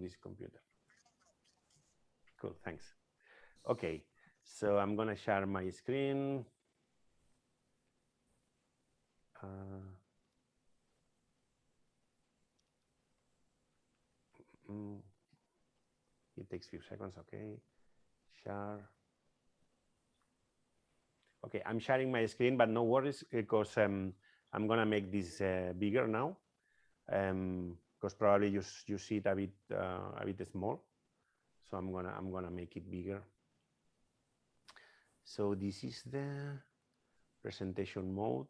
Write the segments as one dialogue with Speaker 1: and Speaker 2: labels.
Speaker 1: this computer. Cool, thanks. Okay, so I'm gonna share my screen. It takes a few seconds, okay. Share. Okay, I'm sharing my screen, but no worries because I'm gonna make this bigger now, because probably you see it a bit small. So I'm gonna make it bigger. So this is the presentation mode.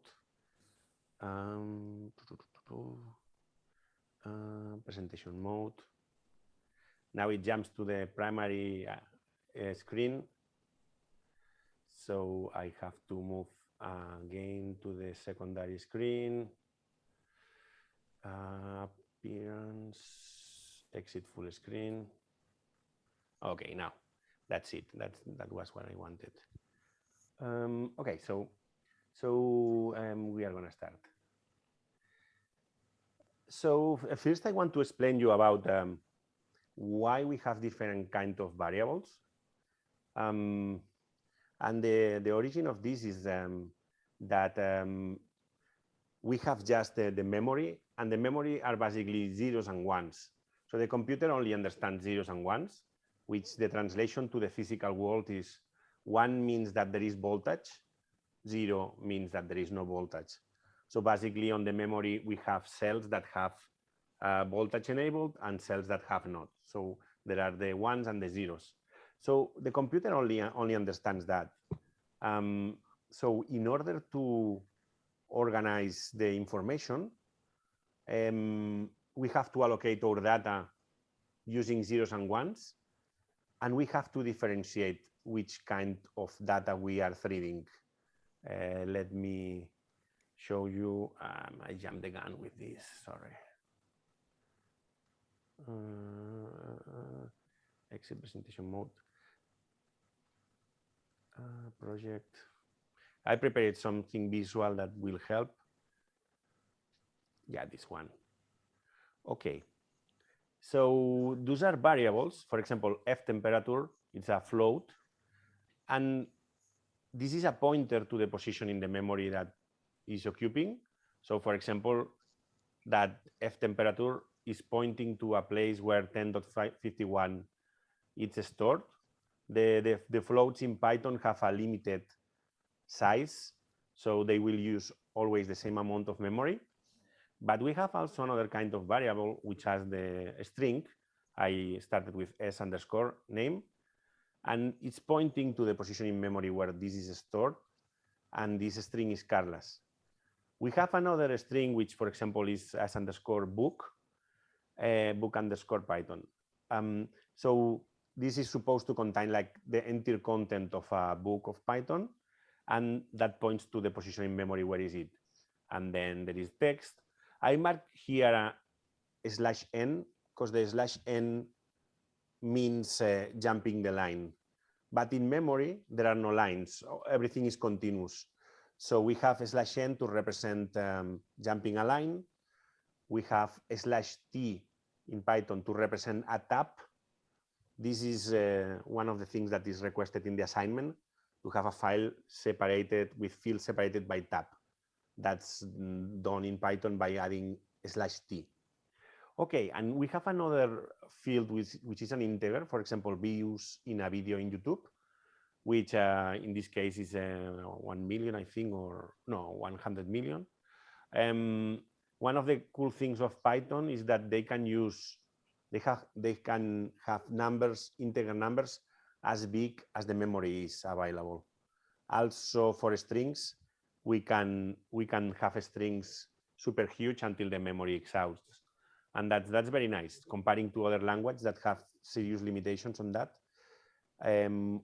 Speaker 1: Presentation mode. Now it jumps to the primary screen. So I have to move again to the secondary screen. Appearance, exit full screen. Okay, now that's it. That was what I wanted. Okay, so we are gonna start. So first I want to explain you about why we have different kind of variables. And the origin of this is that we have just the memory, and the memory are basically zeros and ones. So the computer only understands zeros and ones, which the translation to the physical world is 1 means that there is voltage, 0 means that there is no voltage. So basically on the memory, we have cells that have voltage enabled and cells that have not. So there are the ones and the zeros. So the computer only understands that. So in order to organize the information, we have to allocate our data using zeros and ones, and we have to differentiate which kind of data we are reading. Let me show you. I jumped the gun with this, sorry. Exit presentation mode. Project. I prepared something visual that will help. Yeah, this one. Okay. So those are variables. For example, F temperature, it's a float. And this is a pointer to the position in the memory that is occupying. So for example, that F temperature is pointing to a place where 10.51 is stored. The floats in Python have a limited size, so they will use always the same amount of memory. But we have also another kind of variable, which has the string. I started with s underscore name, and it's pointing to the position in memory where this is stored, and this string is Carlos. We have another string, which, for example, is s underscore book, book underscore Python. So this is supposed to contain like the entire content of a book of Python, and that points to the position in memory, where is it? And then there is text. I marked here a /n because the /n means jumping the line. But in memory, there are no lines. Everything is continuous. So we have /n to represent jumping a line. We have /t in Python to represent a tab. This is one of the things that is requested in the assignment, to have a file separated with fields separated by tab. That's done in Python by adding /t. Okay, and we have another field which is an integer, for example, views in a video in YouTube, which in this case is 1 million, I think, or no, 100 million. One of the cool things of Python is that they can use, they can have numbers, integer numbers, as big as the memory is available. Also for strings, we can have strings super huge until the memory exhausts. And that's very nice, comparing to other languages that have serious limitations on that.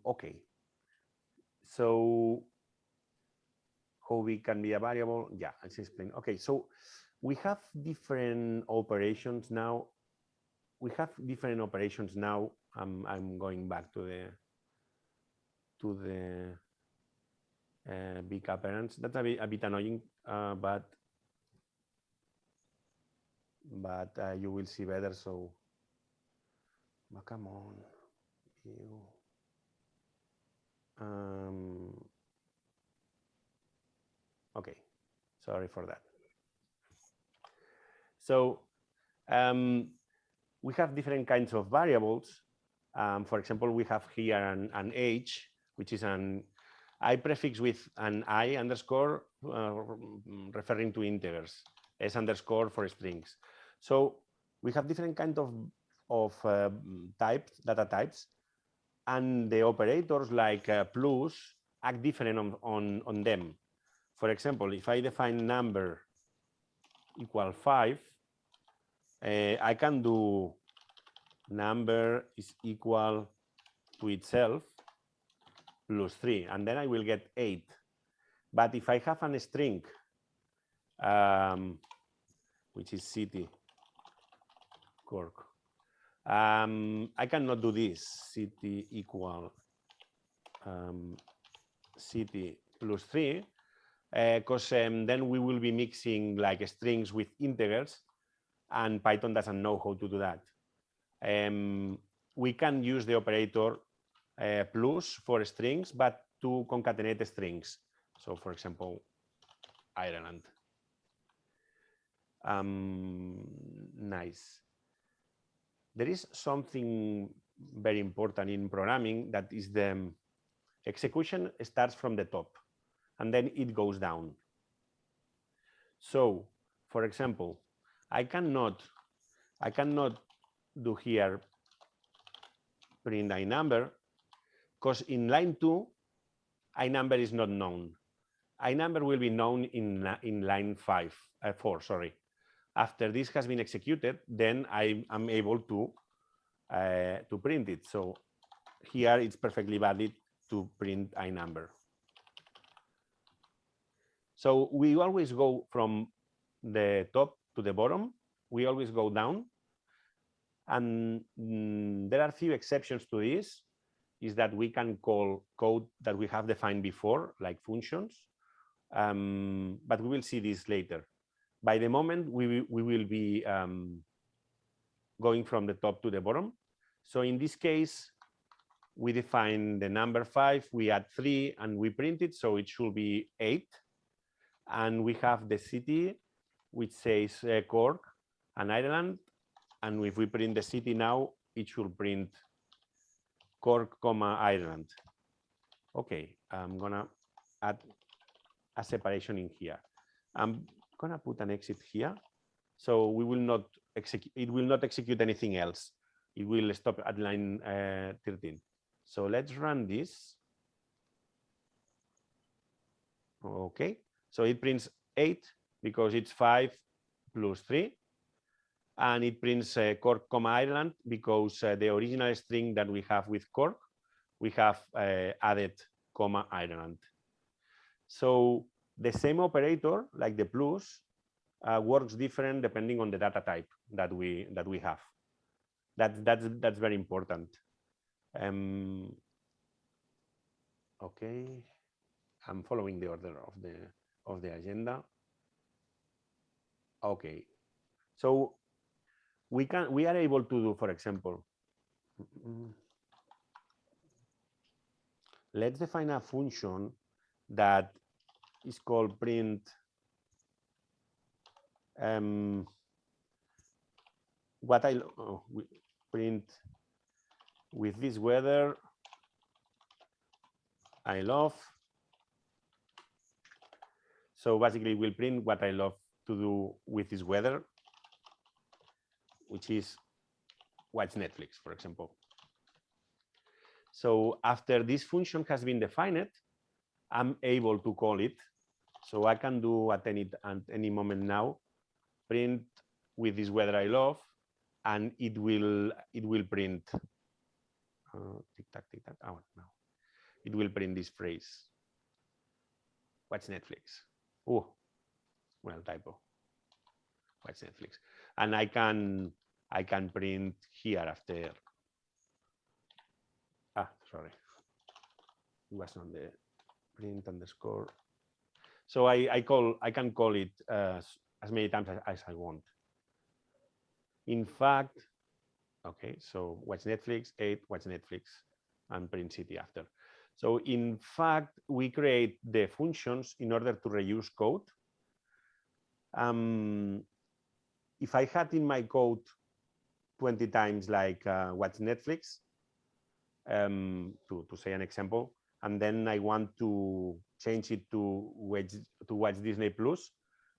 Speaker 1: Okay. So how big can be a variable? Yeah, let's explain. Okay, so we have different operations now. I'm going back to the big appearance. That's a bit annoying, but you will see better. So come on. Okay, sorry for that. So we have different kinds of variables. For example, we have here an age, which is an I prefix with an I underscore referring to integers, S underscore for strings. So we have different kinds of types, data types, and the operators like plus act different on them. For example, if I define number equal 5, I can do number is equal to itself plus 3, and then I will get 8. But if I have a string, which is city, Cork, I cannot do this, city equal city plus 3, because then we will be mixing like strings with integers, and Python doesn't know how to do that. We can use the operator plus for strings, but to concatenate strings. So for example, Ireland. Nice. There is something very important in programming, that is the execution starts from the top and then it goes down. So for example, I cannot do here print I number, because in line 2, I number is not known. I number will be known in line 4, sorry. After this has been executed, then I am able to print it. So here it's perfectly valid to print I number. So we always go from the top to the bottom. We always go down. And there are a few exceptions to this, is that we can call code that we have defined before, like functions. But we will see this later. By the moment, we will be going from the top to the bottom. So in this case, we define the number 5, we add 3, and we print it, so it should be 8. And we have the city, which says Cork and Ireland. And if we print the city now, it should print Cork, Ireland. Okay, I'm gonna add a separation in here. I'm gonna put an exit here, so we will not execute. It will not execute anything else. It will stop at line 13. So let's run this. Okay, so it prints 8 because it's 5 plus 3. And it prints Cork, Ireland, because the original string that we have with Cork, we have added Ireland. So the same operator, like the plus, works different depending on the data type that we have. That's very important. Okay, I'm following the order of the agenda. Okay, so we are able to do, for example, let's define a function that is called print what I print with this weather I love. So basically we'll print what I love to do with this weather, which is watch Netflix, for example. So after this function has been defined, I'm able to call it. So I can do at any moment now, print with this weather I love, and it will print. Tick tack, tick tack. Oh no, it will print this phrase. Watch Netflix. Oh, well, typo. Watch Netflix, and I can print here after. Sorry, it was not the print underscore. So I can call it as many times as I want. In fact, Okay, so watch Netflix, 8, watch Netflix, and print city after. So in fact, we create the functions in order to reuse code. If I had in my code 20 times like watch Netflix, to say an example, and then I want to change it to watch Disney Plus,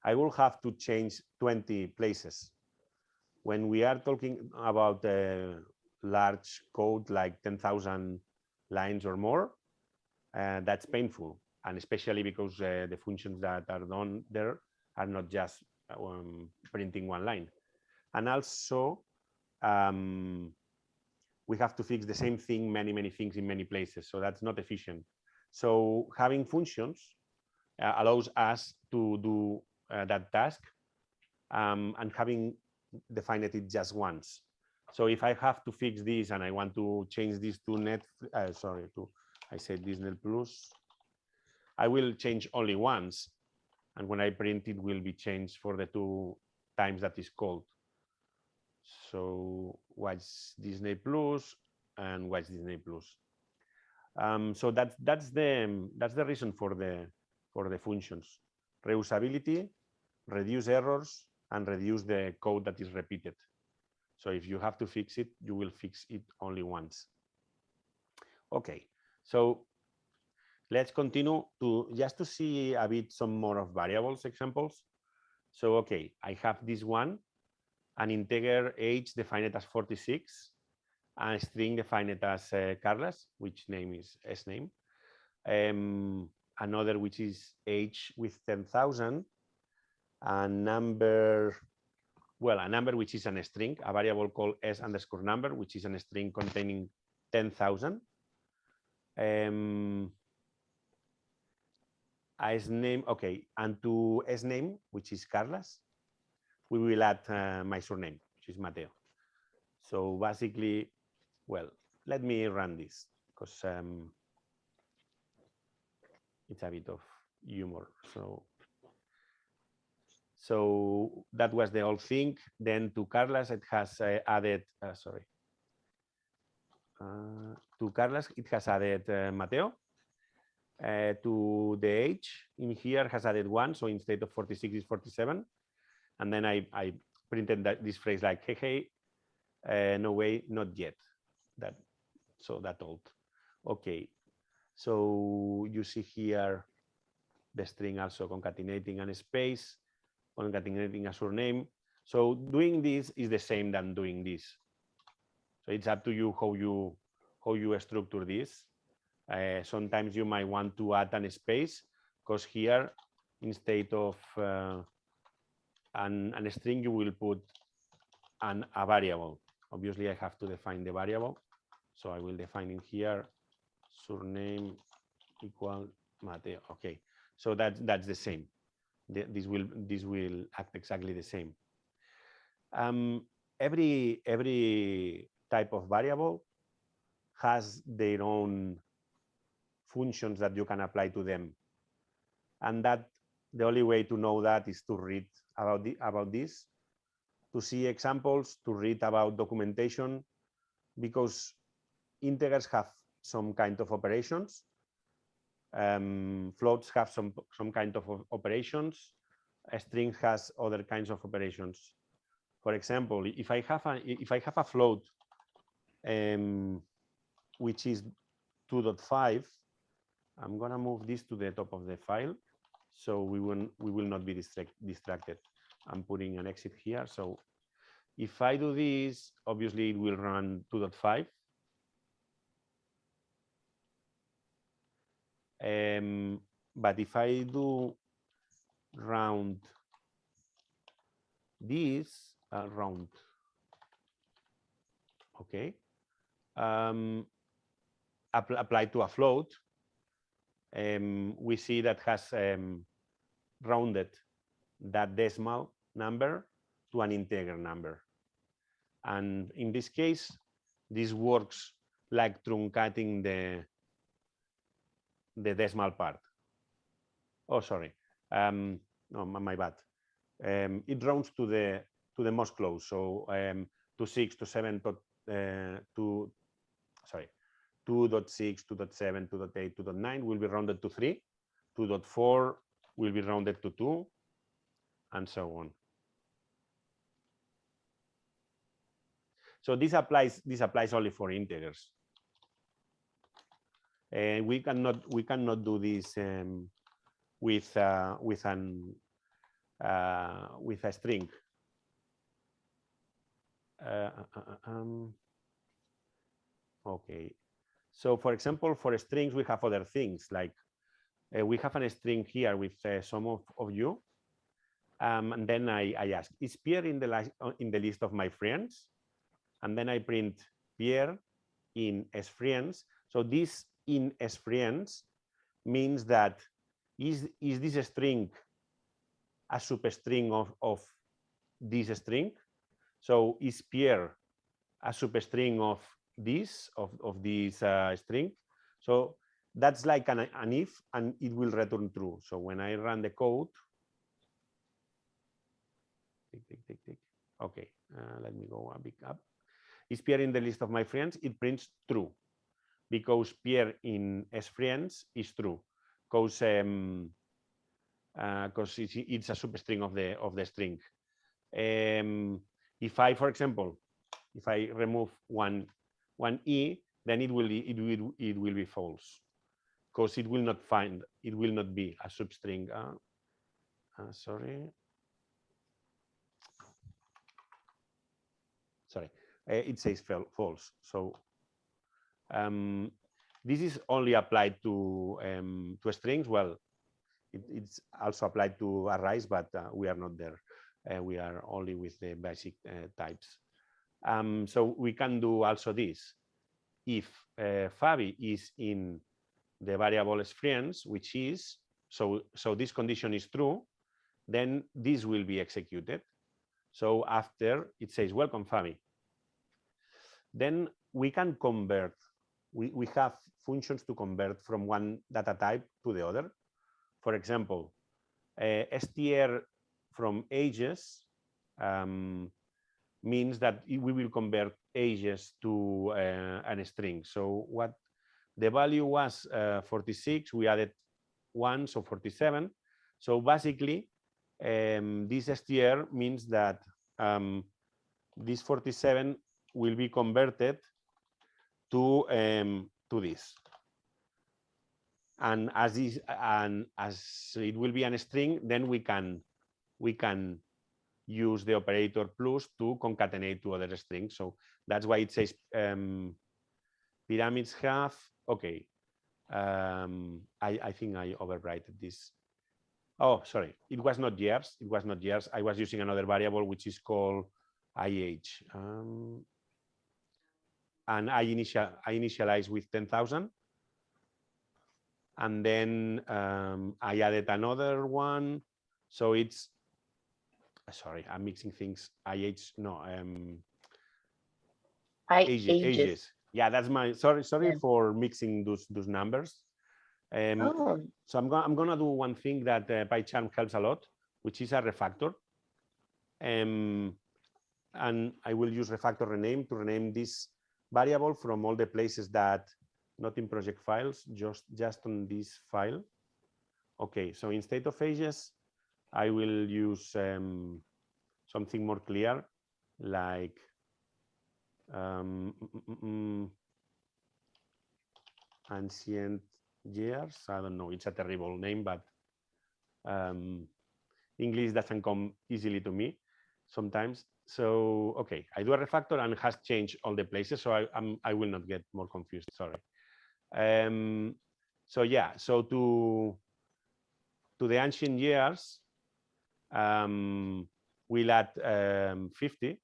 Speaker 1: I will have to change 20 places. When we are talking about large code like 10,000 lines or more, that's painful, and especially because the functions that are done there are not just printing one line. And also, we have to fix the same thing, many things in many places. So that's not efficient. So having functions allows us to do that task and having defined it just once. So if I have to fix this and I want to change this to I said Disney Plus, I will change only once. And when I print, it will be changed for the 2 times that is called. So watch Disney Plus and watch Disney Plus. So that's the reason for the functions: reusability, reduce errors, and reduce the code that is repeated. So if you have to fix it, you will fix it only once. Okay, so let's continue just to see a bit some more of variables examples. So okay, I have this one, an integer age defined as 46, and a string defined as Carlos, which name is sname. Another which is age with 10,000, a number which is a string, a variable called s_number, which is a string containing 10,000. A sname, okay, and to sname, which is Carlos, we will add my surname, which is Mateo. So basically, well, let me run this because it's a bit of humor. So that was the whole thing. Then to Carlos, it has added, to Carlos, it has added Mateo. To the age in here has added 1. So instead of 46 is 47. And then I printed this phrase like, hey, no way, not yet. That old. Okay. So you see here the string also concatenating a space, concatenating a surname. So doing this is the same than doing this. So it's up to you how you structure this. Sometimes you might want to add a space, because here instead of an string, you will put a variable. Obviously, I have to define the variable. So I will define in here surname equal Mateo. Okay, so that's the same. This will act exactly the same. Every type of variable has their own functions that you can apply to them, and that the only way to know that is to read about this, to see examples, to read about documentation, because integers have some kind of operations, floats have some kind of operations, a string has other kinds of operations. For example, if I have a float which is 2.5, I'm gonna move this to the top of the file, so we will not be distracted. I'm putting an exit here. So if I do this, obviously it will run 2.5. But if I do round this, okay, applied to a float, we see that has rounded that decimal number to an integer number. And in this case, this works like truncating the decimal part. Oh, sorry. No, my bad. It rounds to the most close. So to 6, to 7, 2.6, 2.7, 2.8, 2.9 will be rounded to 3. 2.4 will be rounded to 2, and so on. So this applies only for integers. We cannot do this with a string. Okay. So for example, for strings, we have other things like we have a string here with some of you. And then I ask, is Pierre in the list of my friends? And then I print Pierre in as friends. So this in as friends means that is this string a substring of this string? So is Pierre a substring of this string? So that's like an if, and it will return true. So when I run the code, okay, let me go a bit up. Is Pierre in the list of my friends? It prints true, because Pierre in as friends is true, because it's a substring of the string. If I, for example, if I remove one e, then it will be false, because it will not be a substring. Sorry, it says false. So this is only applied to strings. Well, it's also applied to arrays, but we are not there. We are only with the basic types. So we can do also this. If Fabi is in the variable as friends, which is, so this condition is true, then this will be executed. So after it says, welcome Fabi. Then we can convert. We have functions to convert from one data type to the other. For example, str from ages means that we will convert ages to a string. So what the value was 46, we added 1, so 47. So basically, this str means that this 47 will be converted to this. And as it will be a string, then we can use the operator plus to concatenate to other strings. So that's why it says pyramids have. Okay, I think I overwritten this. Oh, sorry, it was not years. It was not years. I was using another variable which is called IH, and I initialize with 10,000. And then I added another one. So it's, sorry, I'm mixing things. IH, no, ages. Yeah, that's my, sorry yeah. For mixing those numbers. So I'm gonna do one thing that PyCharm helps a lot, which is a refactor. And I will use refactor rename to rename this variable from all the places that, not in project files, just on this file. Okay, so instead of ages, I will use something more clear, like ancient years. I don't know, it's a terrible name, but English doesn't come easily to me sometimes. So, okay, I do a refactor and has changed all the places, so I will not get more confused, sorry. So yeah, so to the ancient years, we'll add 50.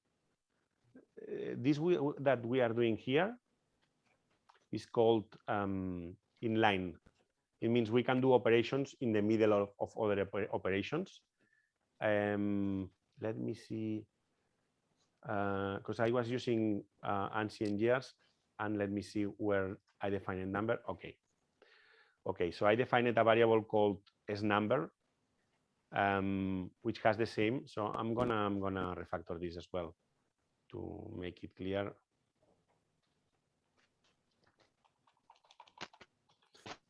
Speaker 1: This that we are doing here is called inline. It means we can do operations in the middle of other operations. Let me see, because I was using ancient years, and let me see where I define a number. Okay. Okay, so I defined a variable called snumber, which has the same. So I'm gonna refactor this as well to make it clear.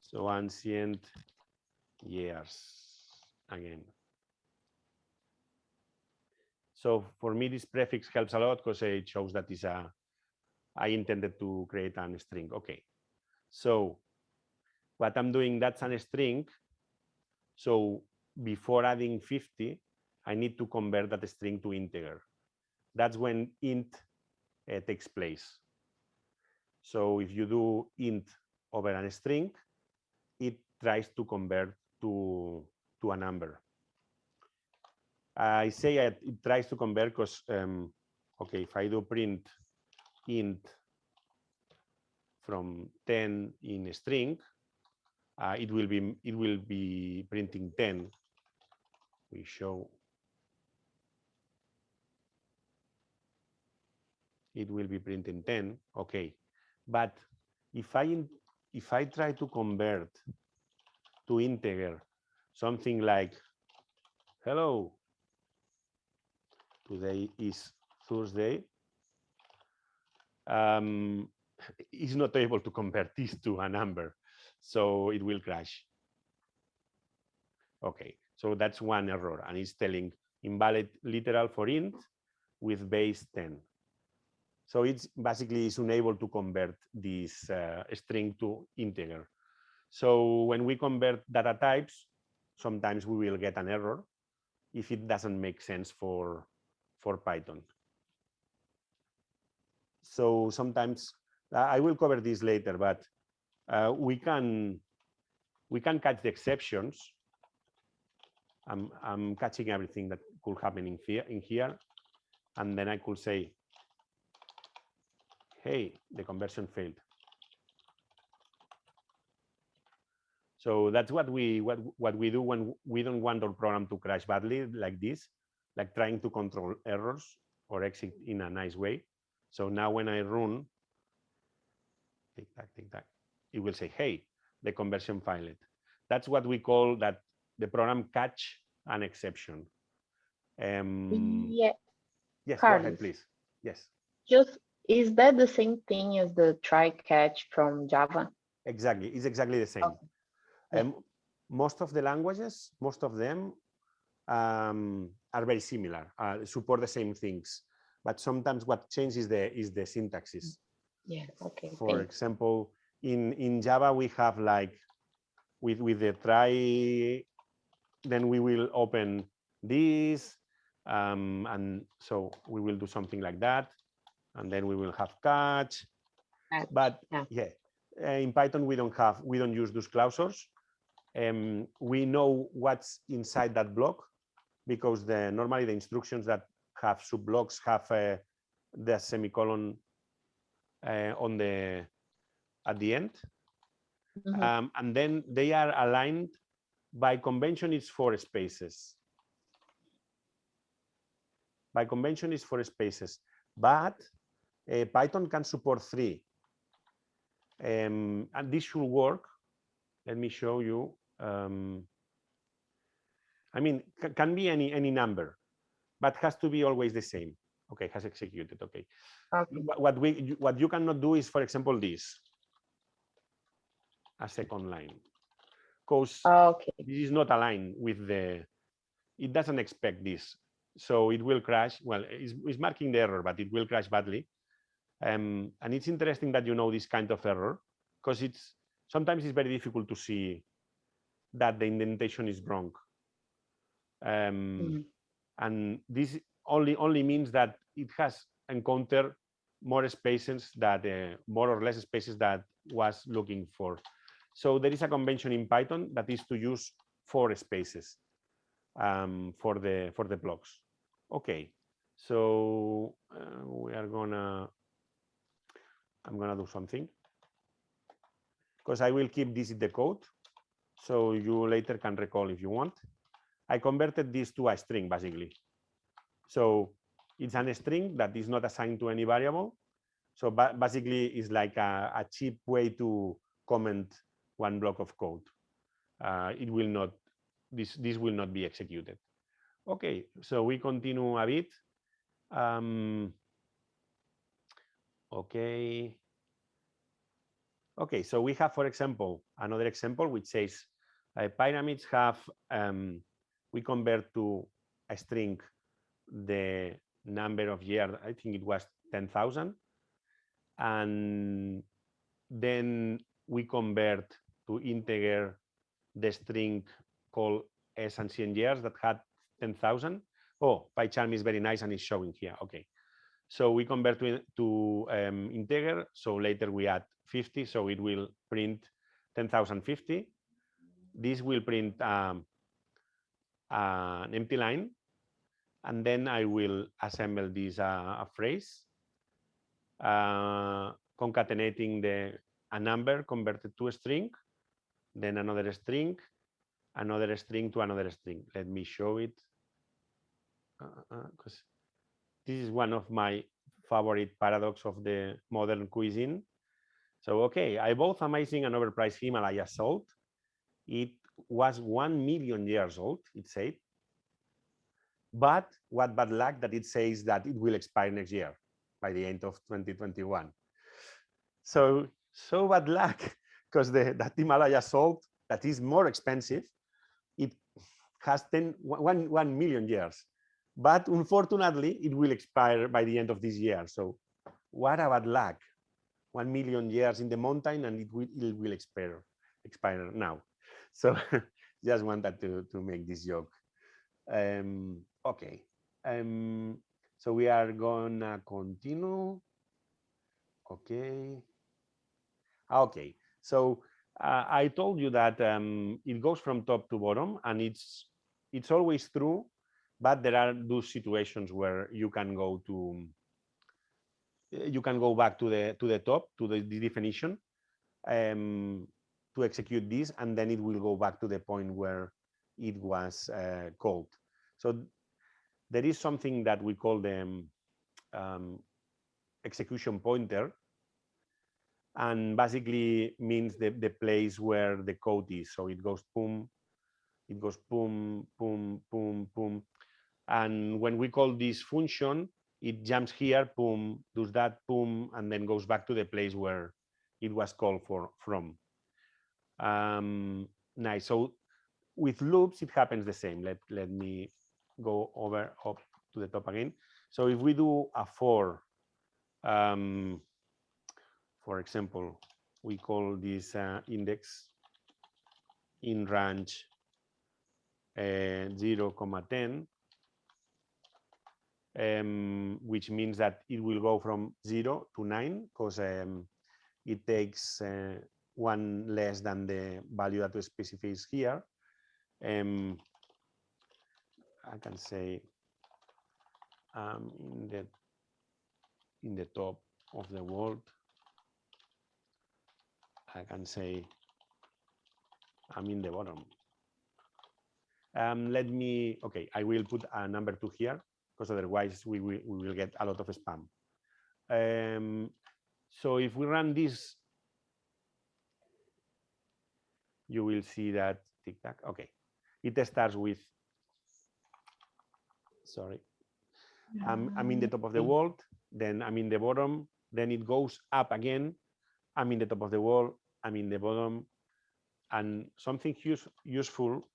Speaker 1: So ancient years again. So for me, this prefix helps a lot because it shows that I intended to create a string. Okay. So what I'm doing, that's a string. So before adding 50, I need to convert that string to integer. That's when int takes place. So if you do int over a string, it tries to convert to a number. I say it tries to convert because, okay, if I do print int from 10 in a string, it will be printing 10. We show it will be printing 10. Okay, but if I try to convert to integer something like hello, today is Thursday, it's not able to convert this to a number, so it will crash. Okay, so that's one error, and it's telling invalid literal for int with base 10. So it's basically is unable to convert this string to integer. So when we convert data types, sometimes we will get an error if it doesn't make sense for Python. So sometimes I will cover this later, but we can catch the exceptions. I'm catching everything that could happen in here, and then I could say, hey, the conversion failed. So that's what we do when we don't want our program to crash badly like this, like trying to control errors or exit in a nice way. So now when I run, take that, it will say, hey, the conversion failed. That's what we call that the program catch an exception.
Speaker 2: Yeah,
Speaker 1: Yes, go ahead,
Speaker 2: Carlos.
Speaker 1: please. Yes.
Speaker 2: Just is that the same thing as the try catch from Java?
Speaker 1: Exactly, it's exactly the same.
Speaker 2: Okay. Yeah.
Speaker 1: Most of the languages, most of them are very similar, support the same things, but sometimes what changes is the syntaxes.
Speaker 2: Yeah. Okay.
Speaker 1: For
Speaker 2: Thanks.
Speaker 1: example, in Java we have like with the try, then we will open this, and so we will do something like that, and then we will have catch. But yeah, in Python we don't use those clausers. We know what's inside that block because normally the instructions that have subblocks have the semicolon at the end. And then they are aligned by convention. It's 4 spaces. By convention is 4 spaces, but Python can support 3. And this should work. Let me show you. I mean, can be any number, but has to be always the same. Okay, has executed. Okay. What you cannot do is, for example, this, a second line, because this is not aligned with it doesn't expect this, so it will crash. Well, it's marking the error, but it will crash badly. And it's interesting that you know this kind of error, because sometimes it's very difficult to see that the indentation is wrong. And this only means that it has encountered more spaces that more or less spaces that was looking for. So there is a convention in Python that is to use 4 spaces for the blocks. Okay, so I'm gonna do something, because I will keep this in the code, so you later can recall if you want. I converted this to a string basically. So it's a string that is not assigned to any variable. So basically it's like a cheap way to comment one block of code. It will not, this will not be executed. Okay, so we continue a bit. Okay. Okay, so we have, for example, another example which says pyramids have, we convert to a string the number of years, I think it was 10,000. And then we convert to integer the string called s ancient years that had 10,000. Oh, PyCharm is very nice and it's showing here. Okay. So we convert to integer. So later we add 50. So it will print 10,050. This will print an empty line. And then I will assemble this a phrase, concatenating a number converted to a string, then another string to another string. Let me show it, because this is one of my favorite paradox of the modern cuisine. So, okay, I bought amazing and overpriced Himalaya salt. It was 1 million years old, it said. But what bad luck that it says that it will expire next year by the end of 2021. So bad luck, because that Himalaya salt that is more expensive, it has 1 million years. But unfortunately, it will expire by the end of this year. So what a bad luck. 1 million years in the mountain and it will expire now. So just wanted to make this joke. Okay. So we are gonna continue. Okay. Okay. So I told you that it goes from top to bottom, and it's always true, but there are those situations where you can go back to the top, to the definition, to execute this, and then it will go back to the point where it was called. So there is something that we call the execution pointer, and basically means the place where the code is. So it goes boom, boom, boom, boom. And when we call this function, it jumps here, boom, does that, boom, and then goes back to the place where it was called from. Nice. So with loops, it happens the same. Let me go up to the top again. So if we do a for example, we call this index in range 0, 10, which means that it will go from 0 to 9, because it takes one less than the value that we specify here. I can say in the top of the world, I can say I'm in the bottom. Let me, okay, I will put a number 2 here, because otherwise we will get a lot of spam. So if we run this, you will see that tic-tac, okay. It starts with, sorry, I'm in the top of the world, then I'm in the bottom, then it goes up again, I'm in the top of the world, I'm in the bottom, and something useful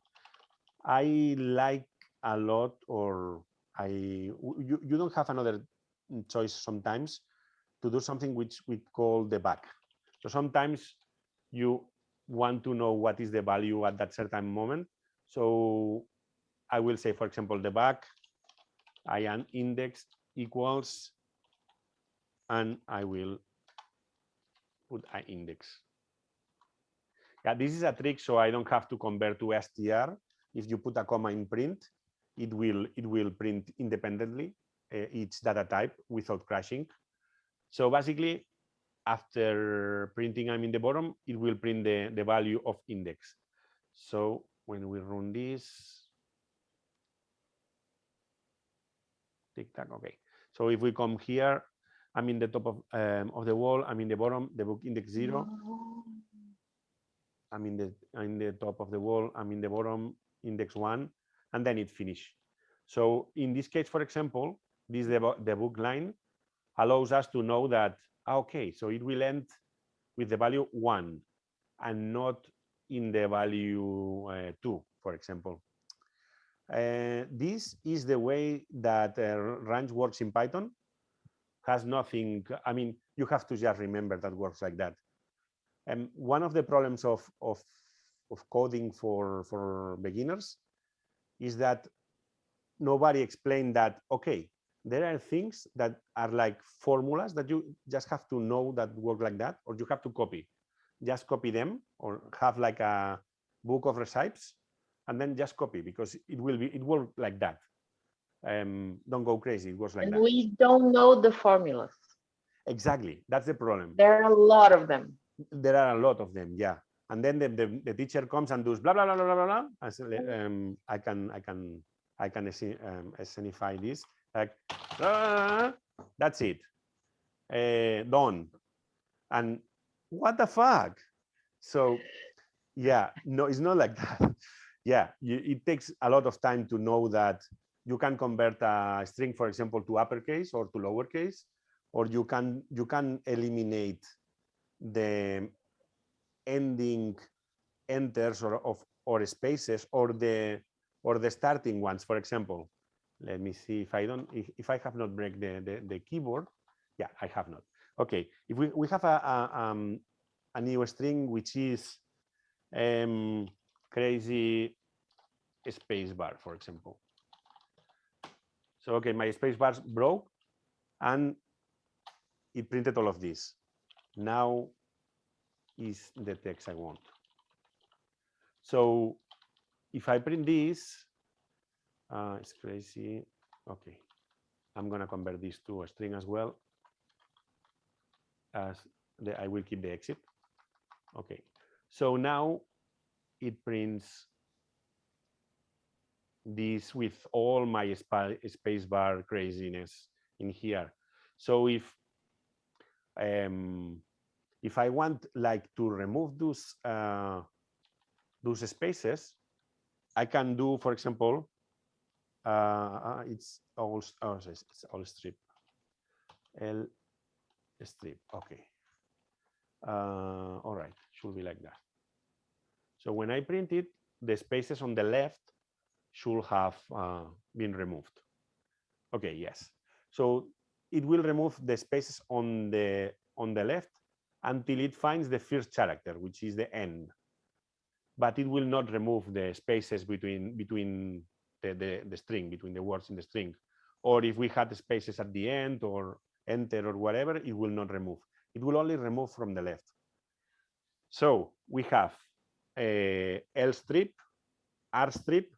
Speaker 1: I like a lot, or you don't have another choice sometimes to do something which we call the back. So sometimes you want to know what is the value at that certain moment. So I will say, for example, the back, I am index equals, and I will put an index. Yeah, this is a trick, so I don't have to convert to str. If you put a comma in print, it will print independently each data type without crashing. So basically, after printing I'm in the bottom, it will print the value of index. So when we run this, tic-tac, okay. So if we come here, I'm in the top of the wall, I'm in the bottom, the book index 0. I'm in the top of the wall, I'm in the bottom, index 1, and then it finished. So in this case, for example, this the book line allows us to know that, okay, so it will end with the value 1 and not in the value 2, for example. This is the way that range works in Python. Has nothing, I mean, you have to just remember that works like that. And one of the problems of coding for beginners is that nobody explained that, okay, there are things that are like formulas that you just have to know that work like that, or you have to copy. Just copy them, or have like a book of recipes, and then just copy, because it will like that. Don't go crazy, it was like
Speaker 2: And
Speaker 1: that.
Speaker 2: we don't know the formulas.
Speaker 1: Exactly, that's the problem.
Speaker 2: There are a lot of them.
Speaker 1: There are a lot of them, yeah. And then the teacher comes and does blah blah blah blah blah blah. I can escenify this like that's it, done. And what the fuck? So yeah, no, it's not like that. Yeah, it takes a lot of time to know that you can convert a string, for example, to uppercase or to lowercase, or you can eliminate the ending enters or spaces or the starting ones. For example, let me see if I have not break the keyboard. Yeah, I have not. Okay, if we have a new string which is crazy spacebar, for example. So okay, my spacebar broke and it printed all of this. Now is the text I want. So if I print this, it's crazy. Okay, I'm gonna convert this to a string as well. I will keep the exit. Okay, so now it prints this with all my spacebar craziness in here. So if I want like to remove those spaces, I can do, for example, it's all strip. L strip. Okay. All right, should be like that. So when I print it, the spaces on the left should have been removed. Okay, yes. So it will remove the spaces on the left until it finds the first character, which is the N. But it will not remove the spaces between the string, between the words in the string. Or if we had spaces at the end or enter or whatever, it will not remove. It will only remove from the left. So we have L strip, R strip,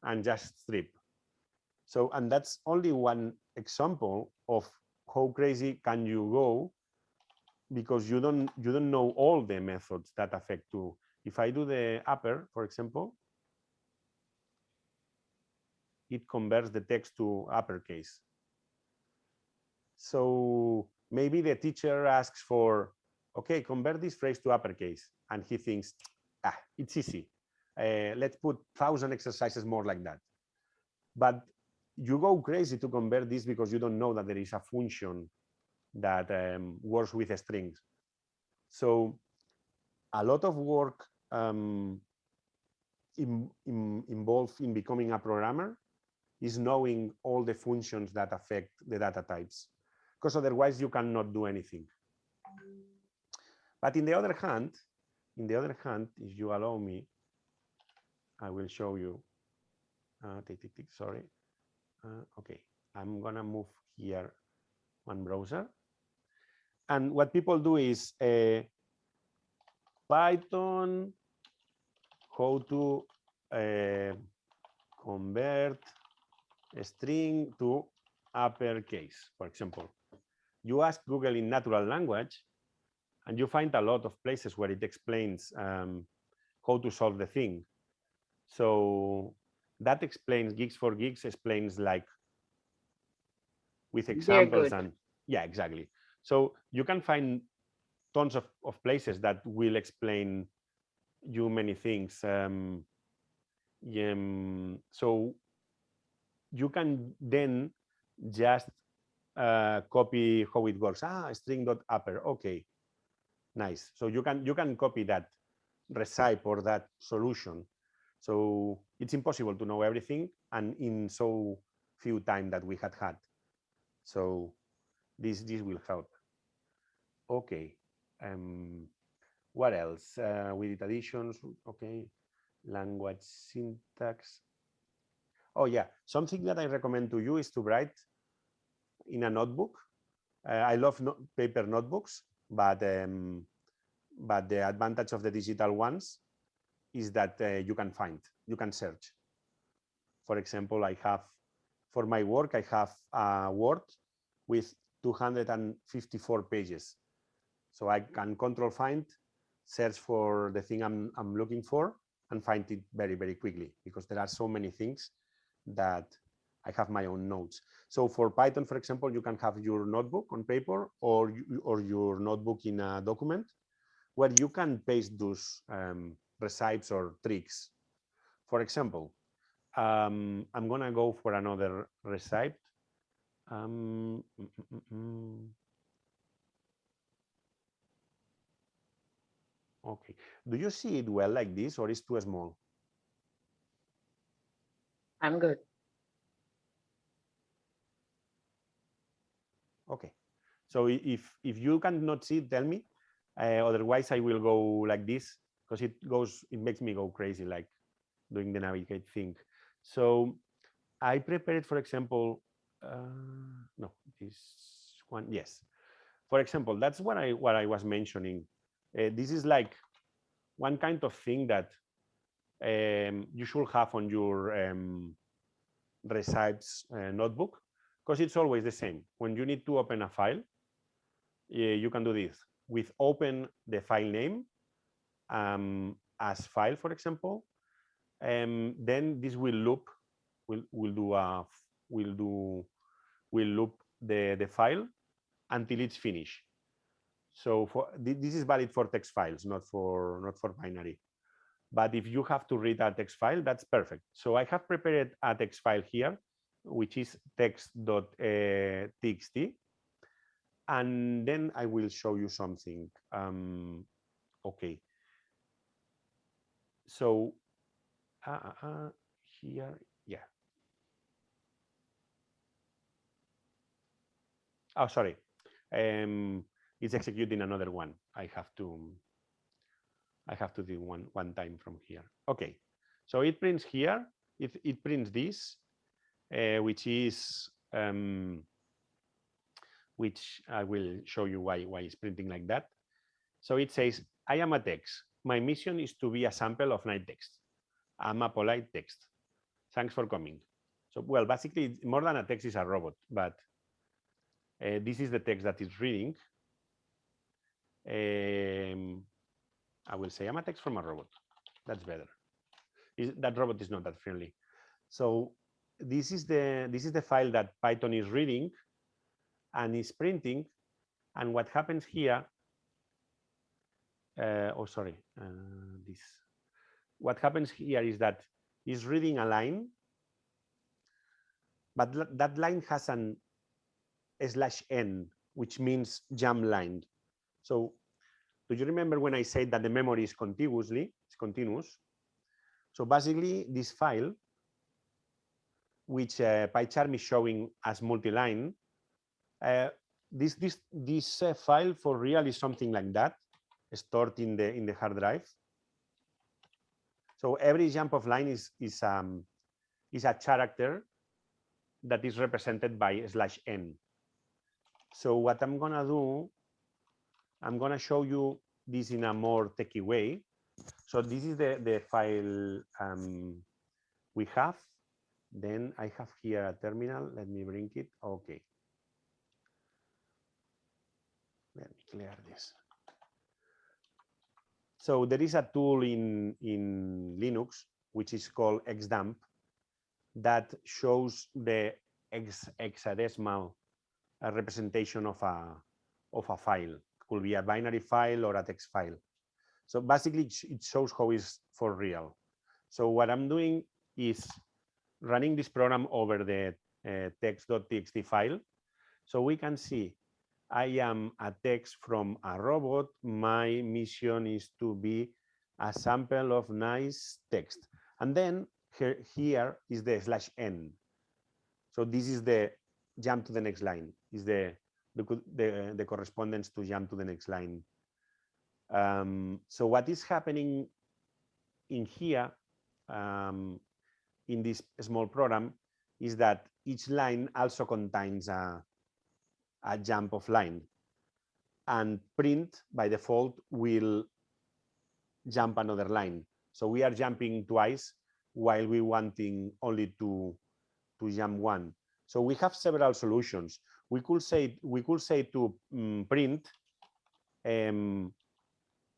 Speaker 1: and just strip. So, and that's only one example of how crazy can you go, because you don't know all the methods that affect to. If I do the upper, for example, it converts the text to uppercase. So maybe the teacher asks for, okay, convert this phrase to uppercase, and he thinks, it's easy. Let's put 1,000 exercises more like that. But you go crazy to convert this because you don't know that there is a function that works with strings. So a lot of work involved in becoming a programmer is knowing all the functions that affect the data types, because otherwise you cannot do anything. But in the other hand, if you allow me, I will show you. Sorry. Okay, I'm gonna move here one browser. And what people do is Python, how to convert a string to uppercase, for example. You ask Google in natural language, and you find a lot of places where it explains how to solve the thing. So that explains, Geeks for Geeks explains like with examples and yeah, exactly. So you can find tons of places that will explain you many things. So you can then just copy how it works. String.upper, okay. Nice. So you can copy that recipe or that solution. So it's impossible to know everything, and in so few time that we had. So this will help. Okay. What else? We did additions. Okay. Language syntax. Oh yeah, something that I recommend to you is to write in a notebook. I love paper notebooks, but the advantage of the digital ones is that you can search. For example, for my work, I have a Word with 254 pages. So I can control find, search for the thing I'm looking for, and find it very, very quickly, because there are so many things that I have my own notes. So for Python, for example, you can have your notebook on paper or your notebook in a document where you can paste those recipes or tricks. For example, I'm gonna go for another recipe. Okay. Do you see it well like this, or is too small?
Speaker 2: I'm good.
Speaker 1: Okay. So if you cannot see it, tell me. Otherwise, I will go like this, because it makes me go crazy, like doing the navigate thing. So I prepared, for example, no, this one, yes. For example, that's what I was mentioning. This is like one kind of thing that you should have on your recipes notebook, because it's always the same. When you need to open a file, you can do this with open the file name as file, for example. Then this will loop, will loop the file until it's finished. So this is valid for text files, not for binary. But if you have to read a text file, that's perfect. So I have prepared a text file here, which is text.txt. And then I will show you something. Okay. So here, yeah. Oh, sorry. It's executing another one. I have to do one time from here. Okay. So it prints here. It prints this, which is which I will show you why it's printing like that. So it says, I am a text. My mission is to be a sample of night text. I'm a polite text. Thanks for coming. So, well, basically, more than a text is a robot, but this is the text that it's reading. I will say I'm a text from a robot. That's better. That robot is not that friendly. So this is the file that Python is reading and is printing. And what happens here? Oh, sorry. This. What happens here is that it's reading a line, but that line has an /n, which means jump line. So do you remember when I said that the memory is continuous? So basically, this file, which PyCharm is showing as multi-line, this file for real is something like that, stored in the hard drive. So every jump of line is a character that is represented by /n. So what I'm gonna do, I'm gonna show you this in a more techie way. So this is the file we have. Then I have here a terminal. Let me bring it. Okay. Let me clear this. So there is a tool in Linux, which is called xdump, that shows the hexadecimal representation of a file. It could be a binary file or a text file. So basically, it shows how it's for real. So what I'm doing is running this program over the text.txt file. So we can see I am a text from a robot. My mission is to be a sample of nice text. And then here is the /n. So this is the jump to the next line, is the correspondence to jump to the next line. So what is happening in here, in this small program, is that each line also contains a jump of line, and print by default will jump another line. So we are jumping twice while we wanting only to jump one. So we have several solutions. We could say to print to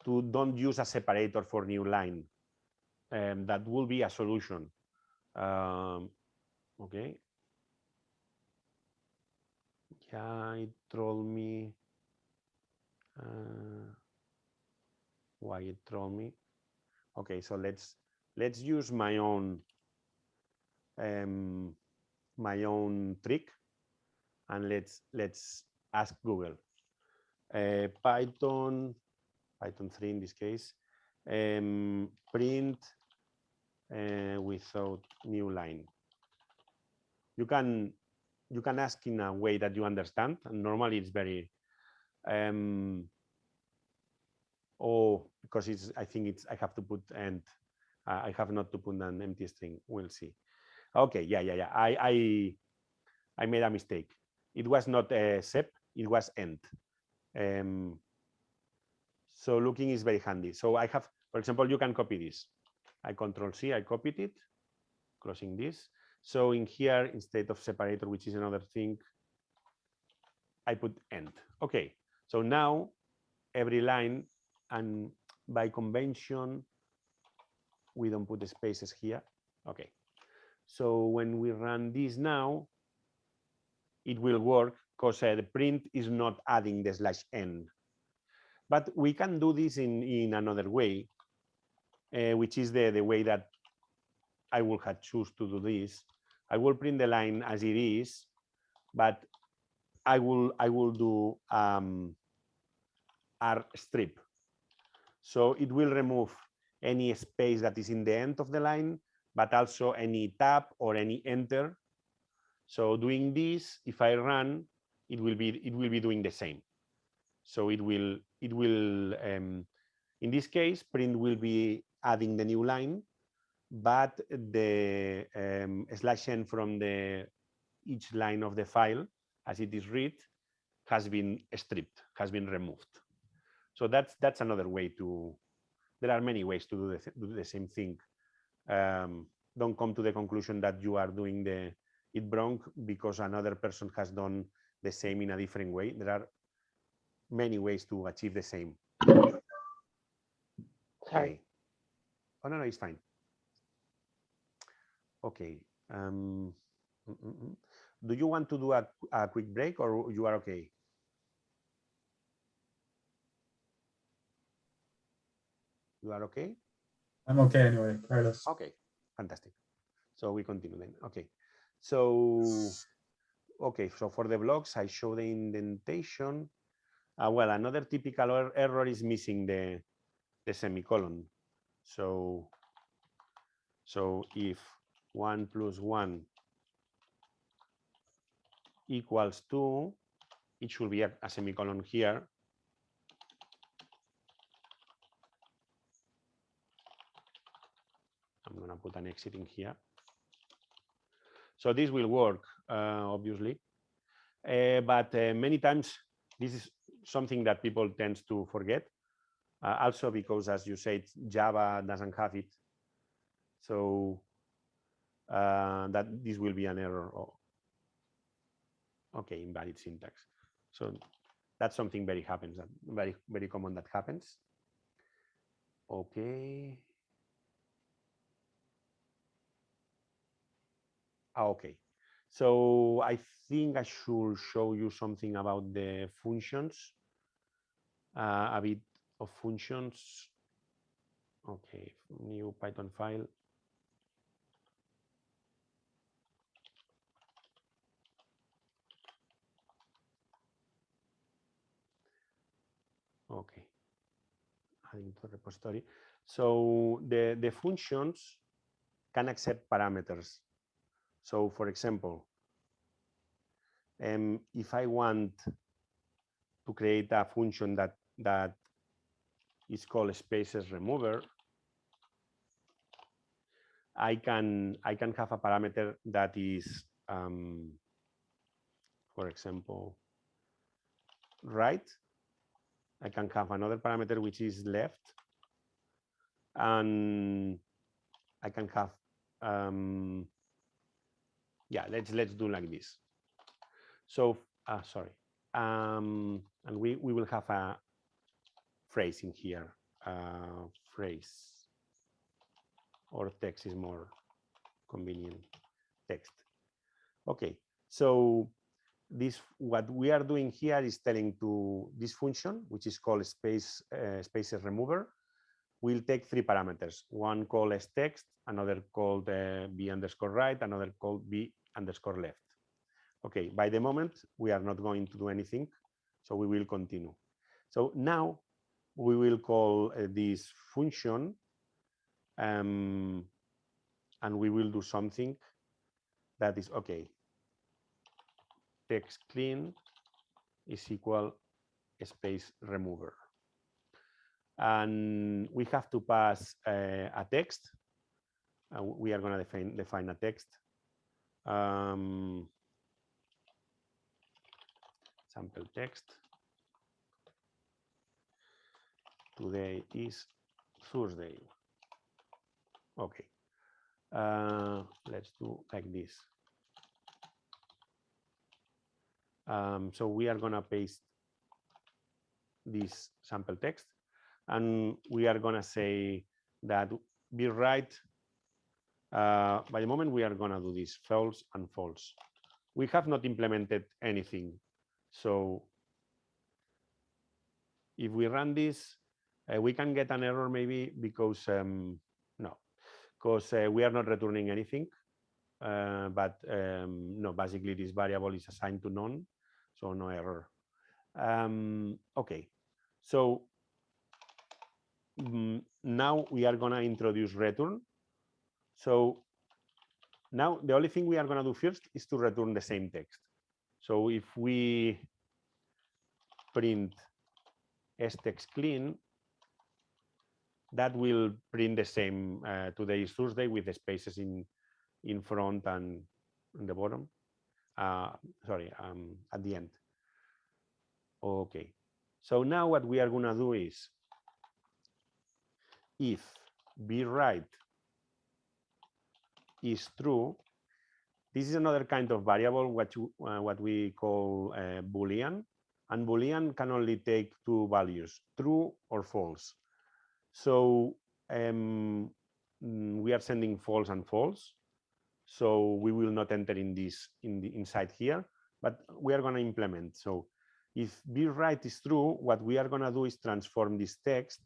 Speaker 1: don't use a separator for new line. That will be a solution. Okay. Yeah, it told me. Why it told me? Okay, so let's use my own trick, and let's ask Google. Python 3 in this case, print without new line. You can ask in a way that you understand, and normally it's very because I think I have to put end. I have not to put an empty string. We'll see. Okay, yeah. I made a mistake. It was not sep, it was end. So looking is very handy. So I have, for example, you can copy this. I Control-C, I copied it, closing this. So in here, instead of separator, which is another thing, I put end. Okay, so now every line, and by convention, we don't put the spaces here. Okay, so when we run this now, it will work because the print is not adding the /n. But we can do this in another way, which is the way that I will have choose to do this. I will print the line as it is, but I will do R strip. So it will remove any space that is in the end of the line, but also any tab or any enter. So doing this, if I run, it will be doing the same. So it will in this case, print will be adding the new line, but the /n from each line of the file, as it is read, has been stripped, has been removed. So that's another way to. There are many ways to do the same thing. Don't come to the conclusion that you are doing it wrong because another person has done the same in a different way. There are many ways to achieve the same.
Speaker 2: Sorry.
Speaker 1: Okay. Oh, no, it's fine. Okay. Do you want to do a quick break, or you are okay? You are okay?
Speaker 3: I'm okay anyway, Carlos.
Speaker 1: Okay, fantastic. So we continue then. Okay. So for the blocks, I show the indentation. Well, another typical error is missing the semicolon. So if 1 + 1 equals 2, it should be a semicolon here. I'm going to put an exit in here. So this will work, obviously. But many times, this is something that people tend to forget. Also because, as you said, Java doesn't have it. So that this will be an error. Okay, invalid syntax. So that's something very common that happens. Okay. Okay. So I think I should show you something about the functions. A bit of functions. Okay, new Python file. Okay. Adding to the repository. So the functions can accept parameters. So for example, if I want to create a function that is called spaces remover, I can have a parameter that is, for example, right. I can have another parameter which is left, and I can have, yeah, let's do like this. So sorry, and we will have a phrase in here, phrase, or text is more convenient, text. Okay, so this, what we are doing here is telling to this function, which is called spaces remover, will take three parameters, one called as text, another called b_right, another called b_left. Okay, by the moment, we are not going to do anything, so we will continue. So now we will call this function, and we will do something that is, okay, text clean is equal space remover. And we have to pass a text. We are going to define a text. Sample text. Today is Thursday. Okay. Let's do like this. So we are going to paste this sample text, and we are going to say that be right. By the moment, we are going to do this false and false. We have not implemented anything. So if we run this, we can get an error maybe because, no, because we are not returning anything. But no, basically this variable is assigned to none, so no error. Okay, so now we are going to introduce return. So now the only thing we are going to do first is to return the same text. So if we print stext clean, that will print the same. Today is Thursday with the spaces in front and in the bottom. Sorry, at the end. Okay. So now what we are going to do is, if be right is true, this is another kind of variable what we call Boolean, and Boolean can only take two values, true or false. So we are sending false and false, so we will not enter in this inside here, but we are going to implement. So if be right is true, what we are going to do is transform this text.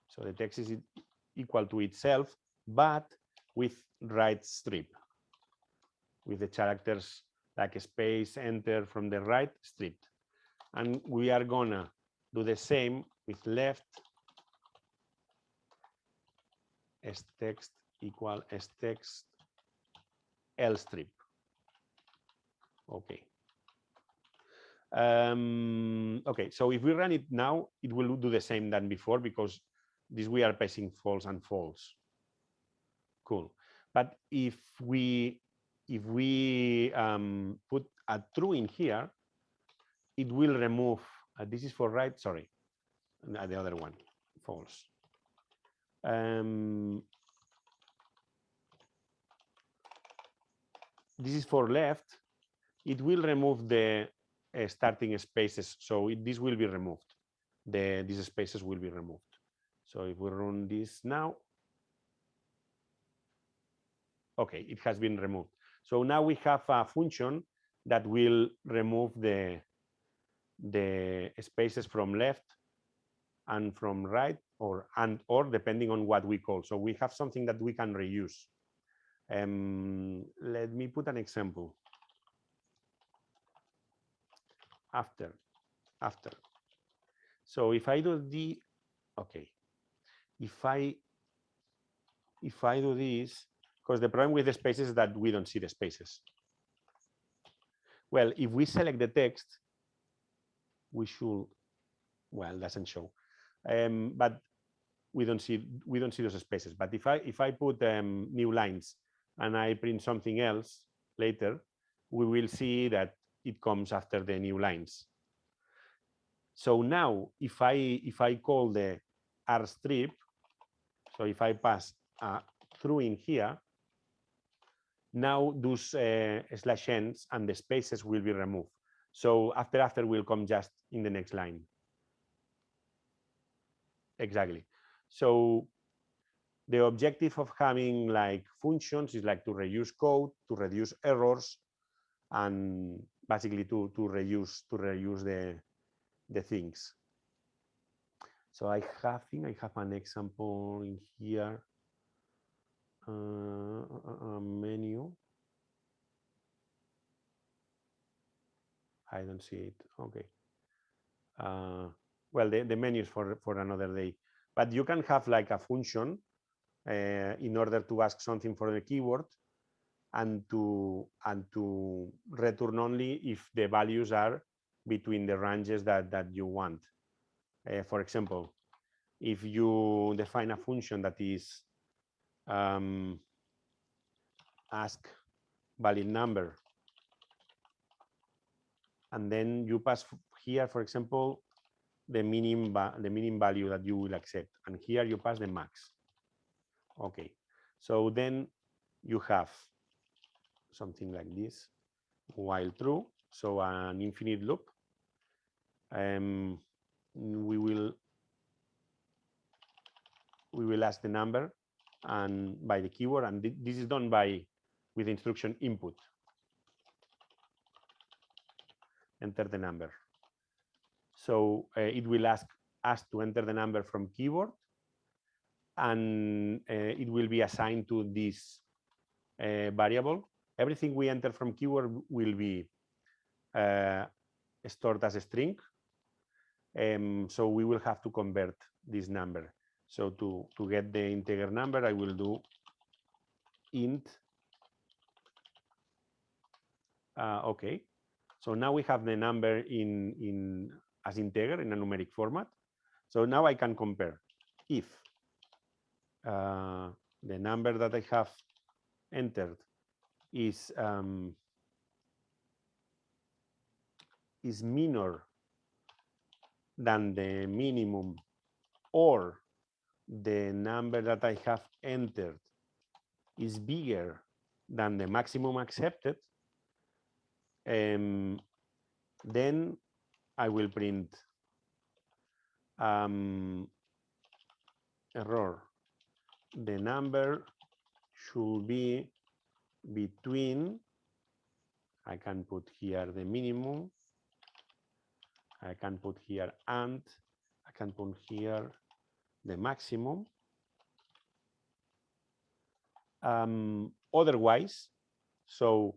Speaker 1: So the text is equal to itself, but with right strip, with the characters like a space, enter from the right stripped. And we are gonna do the same with left as text equal as text L strip. Okay. Okay, so if we run it now, it will do the same than before, because this we are passing false and false. Cool. But if we put a true in here, it will remove. This is for right. Sorry, the other one, false. This is for left. It will remove the starting spaces, so this will be removed. These spaces will be removed. So if we run this now, okay, it has been removed. So now we have a function that will remove the spaces from left and from right, or depending on what we call. So we have something that we can reuse. Let me put an example. After after. So if I do the, okay, if I do this, because the problem with the spaces is that we don't see the spaces. Well, if we select the text, we should, well, it doesn't show, but we don't see those spaces. But if I put new lines and I print something else later, we will see that it comes after the new lines. So now, if I call the R strip, so if I pass through in here, now those slash ends and the spaces will be removed. So after will come just in the next line. Exactly. So the objective of having like functions is like to reuse code, to reduce errors, and basically to reuse the things. So I think I have an example in here. Menu. I don't see it. Okay. Well, the menu is for another day. But you can have like a function in order to ask something for the keyword and to return only if the values are between the ranges that you want. For example, if you define a function that is ask valid number, and then you pass here, for example, the minimum value that you will accept, and here you pass the max. Okay, so then you have something like this while true, so an infinite loop. We will ask the number and by the keyword, and this is done with the instruction input. Enter the number. So it will ask us to enter the number from keyword, and it will be assigned to this variable. Everything we enter from keyword will be stored as a string. So we will have to convert this number. So to get the integer number, I will do int. Okay. So now we have the number in as integer in a numeric format. So now I can compare if the number that I have entered is minor than the minimum, or the number that I have entered is bigger than the maximum accepted, then I will print error. The number should be between, I can put here the minimum, I can put here and I can put here the maximum. Otherwise, so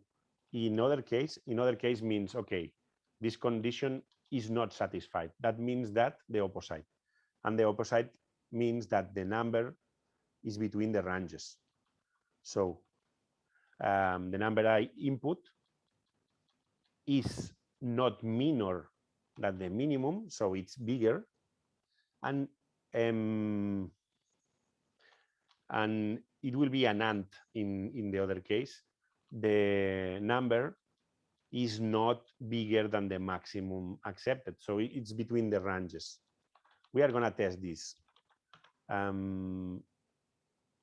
Speaker 1: in other case means, okay, this condition is not satisfied. That means that the opposite. And the opposite means that the number is between the ranges. So the number I input is not minor than the minimum, so it's bigger. And it will be an AND in the other case. The number is not bigger than the maximum accepted. So it's between the ranges. We are going to test this.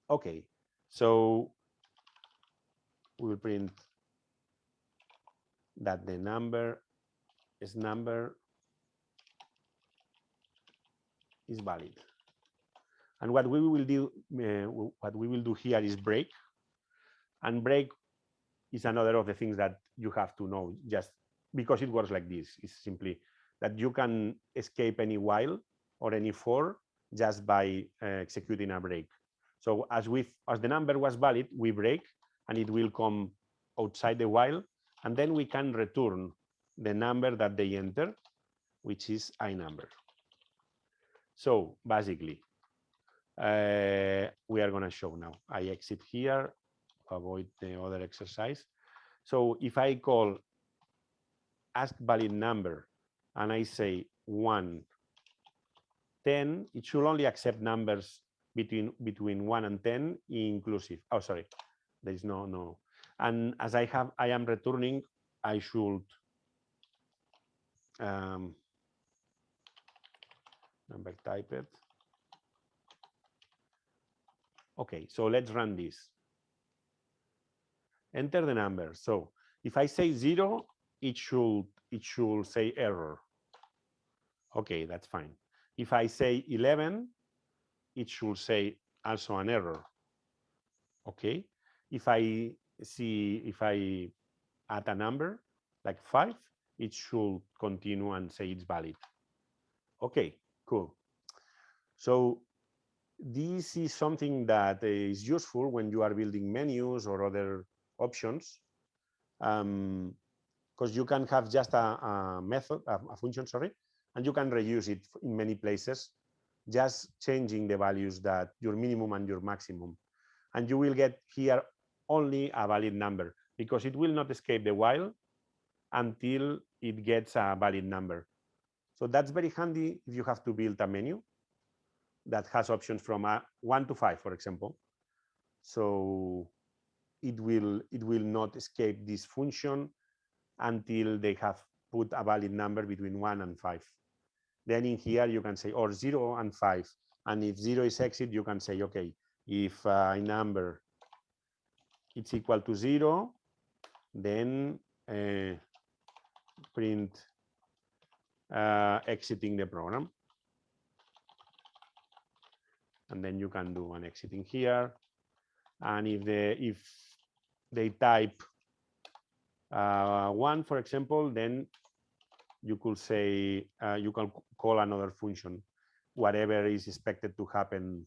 Speaker 1: Okay, so we will print that the number is valid. And what we will do here is break. And break is another of the things that you have to know, just because it works like this. It's simply that you can escape any while or any for just by executing a break. So as the number was valid, we break, and it will come outside the while, and then we can return the number that they enter. which is iNumber. So basically, we are going to show now. I exit here to avoid the other exercise. So if I call ask valid number and I say 1, 10, it should only accept numbers between 1 and 10 inclusive. Oh, sorry, there is no. And as I am returning, I should number type it. Okay, so let's run this. Enter the number. So if I say 0, it should say error. Okay, that's fine. If I say 11, it should say also an error. Okay. If I add a number like 5, it should continue and say it's valid. Okay, cool. So this is something that is useful when you are building menus or other options, because you can have just a method, a function, sorry, and you can reuse it in many places, just changing the values that your minimum and your maximum. And you will get here only a valid number, because it will not escape the while until it gets a valid number. So that's very handy if you have to build a menu that has options from 1 to 5, for example. So it will not escape this function until they have put a valid number between 1 and 5. Then in here you can say, or 0 and 5. And if 0 is exit, you can say, okay, if a number it's equal to 0, then print exiting the program. And then you can do an exiting here. And if they type 1, for example, then you could say, you can call another function, whatever is expected to happen,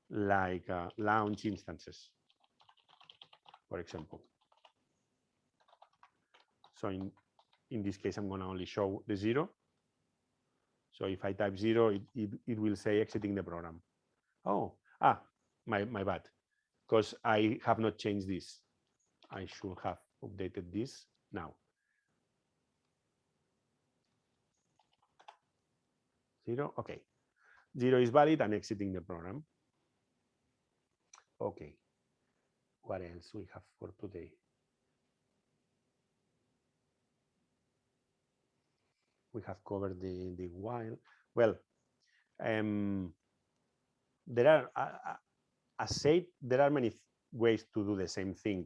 Speaker 1: like launch instances, for example. So in this case, I'm going to only show the 0. So if I type 0, it will say exiting the program. Oh, my bad, because I have not changed this. I should have updated this now. 0, okay. 0 is valid and exiting the program. Okay. What else we have for today? We have covered the while. Well, there are, as said, there are many ways to do the same thing.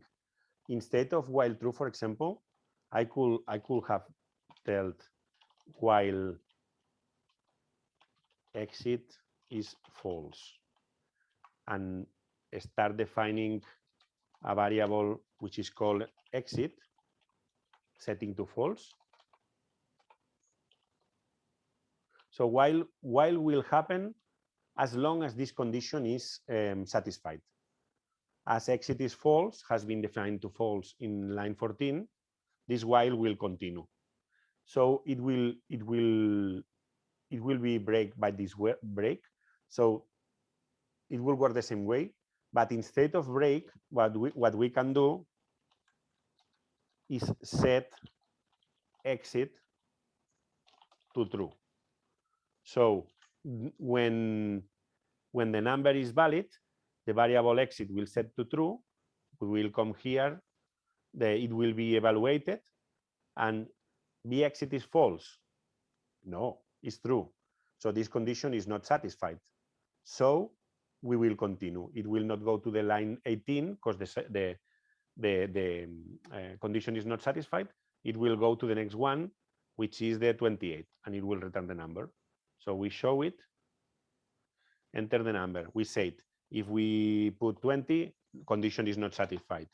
Speaker 1: Instead of while true, for example, I could have told while exit is false and start defining a variable which is called exit, setting to false. So while will happen as long as this condition is satisfied. As exit is false, has been defined to false in line 14, this while will continue. So it will be break by this break. So it will work the same way, but instead of break, what we can do is set exit to true. So when the number is valid, the variable exit will set to true. We will come here, it will be evaluated, and the exit is false. No, it's true. So this condition is not satisfied. So we will continue. It will not go to the line 18 because the condition is not satisfied. It will go to the next one, which is the 28, and it will return the number. So we show it, enter the number. We said if we put 20, condition is not satisfied.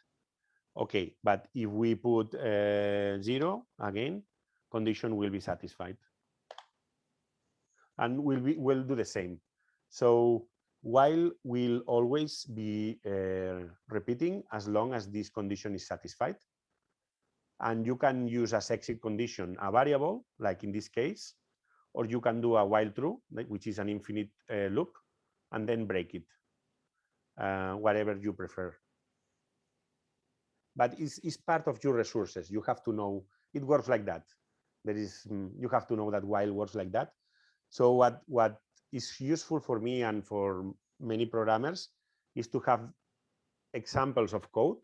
Speaker 1: Okay, but if we put 0 again, condition will be satisfied. And we'll do the same. So while will always be repeating as long as this condition is satisfied. And you can use as exit condition a variable, like in this case, or you can do a while true, which is an infinite loop, and then break it, whatever you prefer. But it's part of your resources. You have to know it works like that. You have to know that while works like that. So what is useful for me and for many programmers is to have examples of code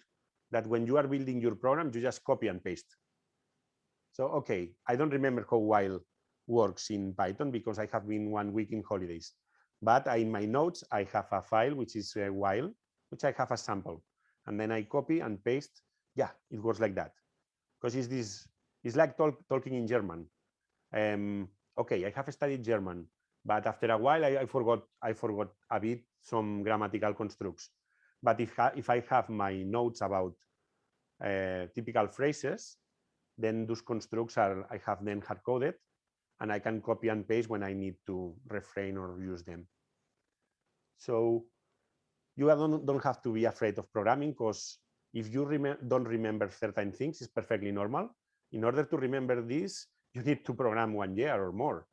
Speaker 1: that when you are building your program, you just copy and paste. So, okay, I don't remember how while works in Python because I have been 1 week in holidays. But in my notes, I have a file which is a while, which I have a sample. And then I copy and paste. Yeah, it works like that. Because it's like talking in German. Okay, I have studied German, but after a while I forgot a bit some grammatical constructs. But if I have my notes about typical phrases, then those constructs I have them hard coded, and I can copy and paste when I need to refrain or use them. So you don't have to be afraid of programming, because if you don't remember certain things, it's perfectly normal. In order to remember this, you need to program 1 year or more.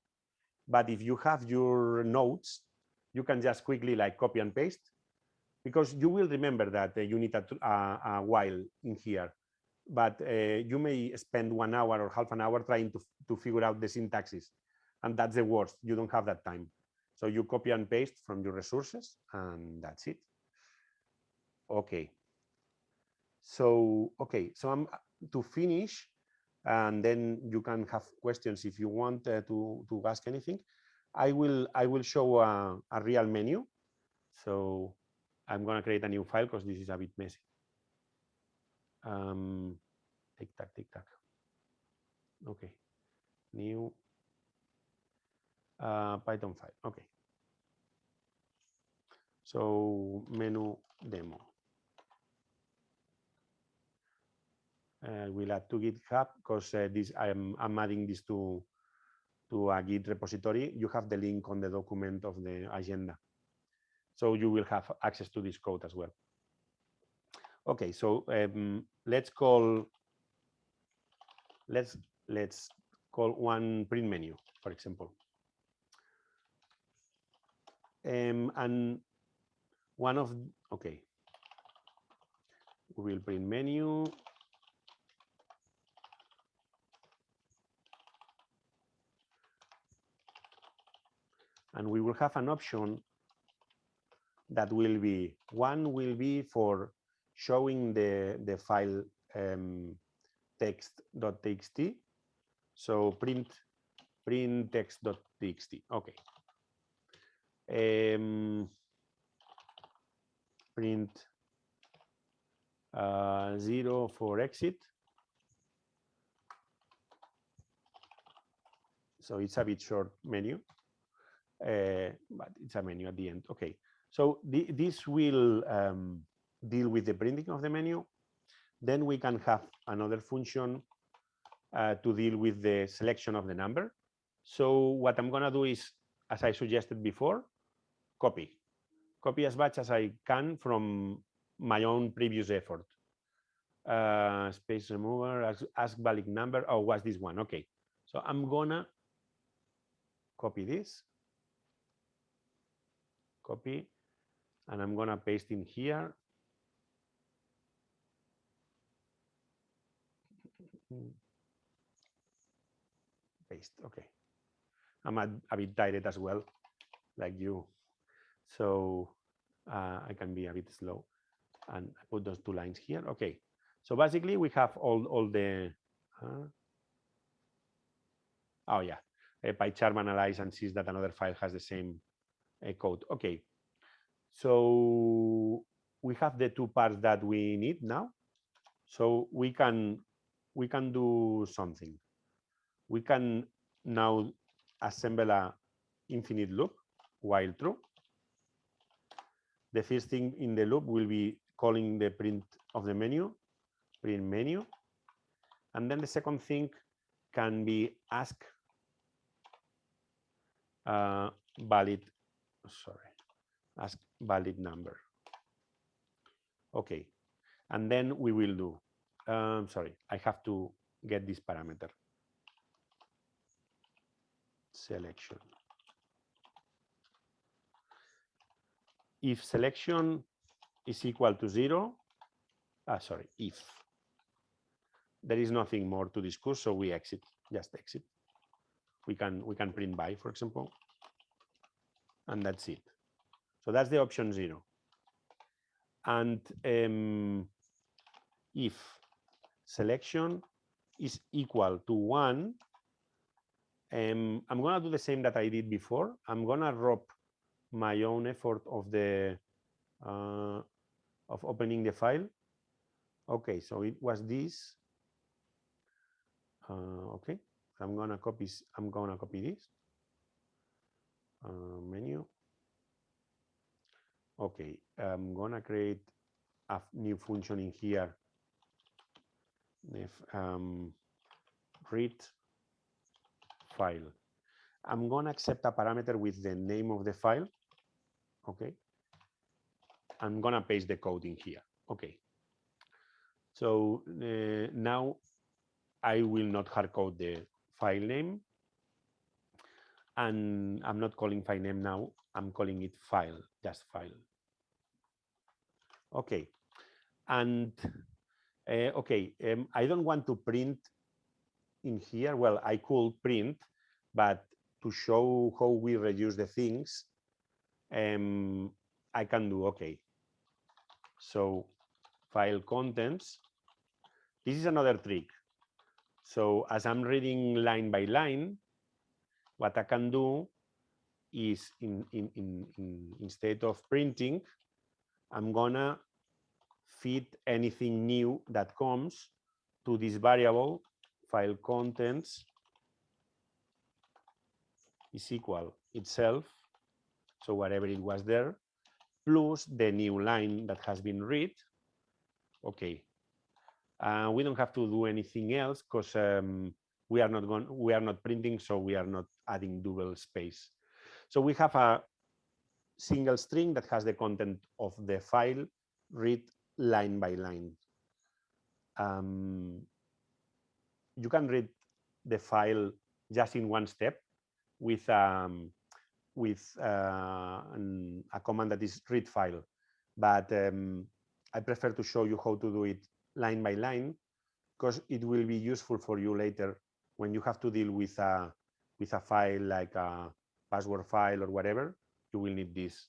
Speaker 1: But if you have your notes, you can just quickly like copy and paste, because you will remember that you need a while in here. But you may spend 1 hour or half an hour trying to figure out the syntaxes. And that's the worst. You don't have that time. So you copy and paste from your resources, and that's it. Okay. So, I'm to finish, and then you can have questions if you want to ask anything. I will show a real menu. So I'm going to create a new file because this is a bit messy. Tick tack. Okay, new Python file. Okay. So menu demo. We'll add to GitHub because I'm adding this to a Git repository. You have the link on the document of the agenda, so you will have access to this code as well. Okay, so let's call one print menu, for example, and one of we will print menu. And we will have an option that will be, one will be for showing the file text.txt. So print text.txt. Okay. Print 0 for exit. So it's a bit short menu. But it's a menu at the end. Okay, so this will deal with the printing of the menu. Then we can have another function to deal with the selection of the number. So what I'm going to do is, as I suggested before, copy as much as I can from my own previous effort. Space remover, ask valid number. Oh, what's this one? Okay, so I'm gonna copy this. Copy, and I'm gonna paste in here. Paste. Okay, I'm a bit tired as well, like you, so I can be a bit slow, and I put those 2 lines here. Okay, so basically we have all the. Oh yeah, PyCharm analyze and sees that another file has the same code. Okay, so we have the 2 parts that we need now. So we can do something. We can now assemble a infinite loop while true. The first thing in the loop will be calling the print of the menu, print menu. And then the second thing can be ask valid number. Okay, and then we will do, sorry, I have to get this parameter. selection. If selection is equal to 0, if there is nothing more to discuss, so we exit, just exit. We can print by, for example, and that's it. So that's the option 0. And if selection is equal to 1, I'm gonna do the same that I did before. I'm gonna rob my own effort of the of opening the file. Okay, so it was this. Okay, I'm gonna copy this menu. Okay, I'm gonna create a new function in here. If read file, I'm gonna accept a parameter with the name of the file. Okay, I'm gonna paste the code in here. Okay, so now I will not hardcode the file name, and I'm not calling file name now. I'm calling it file, just file. Okay, and okay, I don't want to print in here. Well, I could print, but to show how we reduce the things, I can do okay. So file contents. This is another trick. So as I'm reading line by line, what I can do is instead of printing, I'm gonna feed anything new that comes to this variable file contents is equal itself, so whatever it was there, plus the new line that has been read. Okay, we don't have to do anything else because we are not printing, so we are not adding double space. So we have a single string that has the content of the file read line by line. You can read the file just in one step with a command that is read file, but I prefer to show you how to do it line by line because it will be useful for you later when you have to deal with a file like a password file or whatever. You will need this.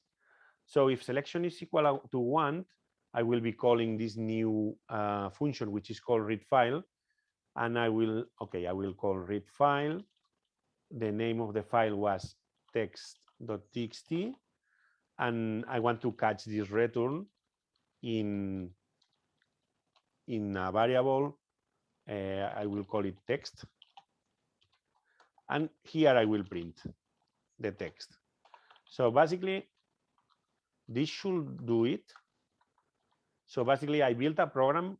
Speaker 1: So if selection is equal to 1, I will be calling this new function, which is called read file. And I will call read file. The name of the file was text.txt. And I want to catch this return in a variable. I will call it text. And here I will print the text. So basically, this should do it. So basically, I built a program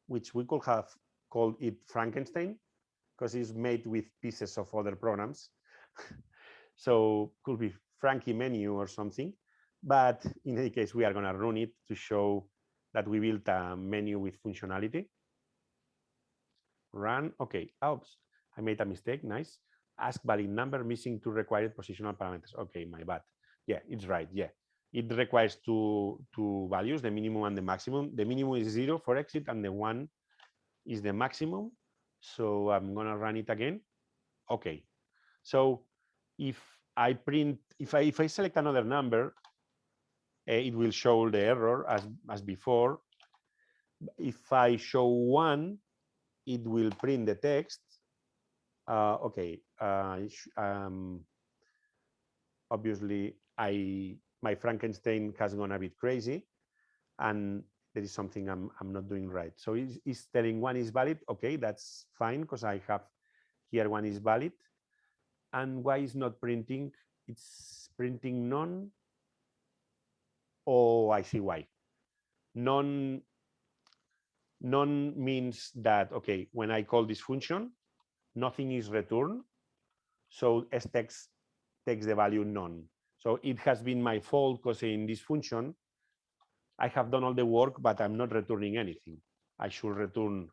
Speaker 1: which we could have called it Frankenstein because it's made with pieces of other programs. So could be Frankie menu or something. But in any case, we are going to run it to show that we built a menu with functionality. Run. Okay. Oops. I made a mistake. Nice. Ask valid number missing 2 required positional parameters. Okay, my bad. Yeah, it's right. Yeah. It requires two values, the minimum and the maximum. The minimum is 0 for exit, and the 1 is the maximum. So I'm gonna run it again. Okay. So if I select another number, it will show the error as before. If I show 1, it will print the text. Okay. Obviously, my Frankenstein has gone a bit crazy, and there is something I'm not doing right. So it's telling 1 is valid. Okay, that's fine because I have here 1 is valid. And why is not printing? It's printing none. Oh, I see why. None means that, okay, when I call this function, nothing is returned. So stex takes the value none. So it has been my fault because in this function, I have done all the work, but I'm not returning anything. I should return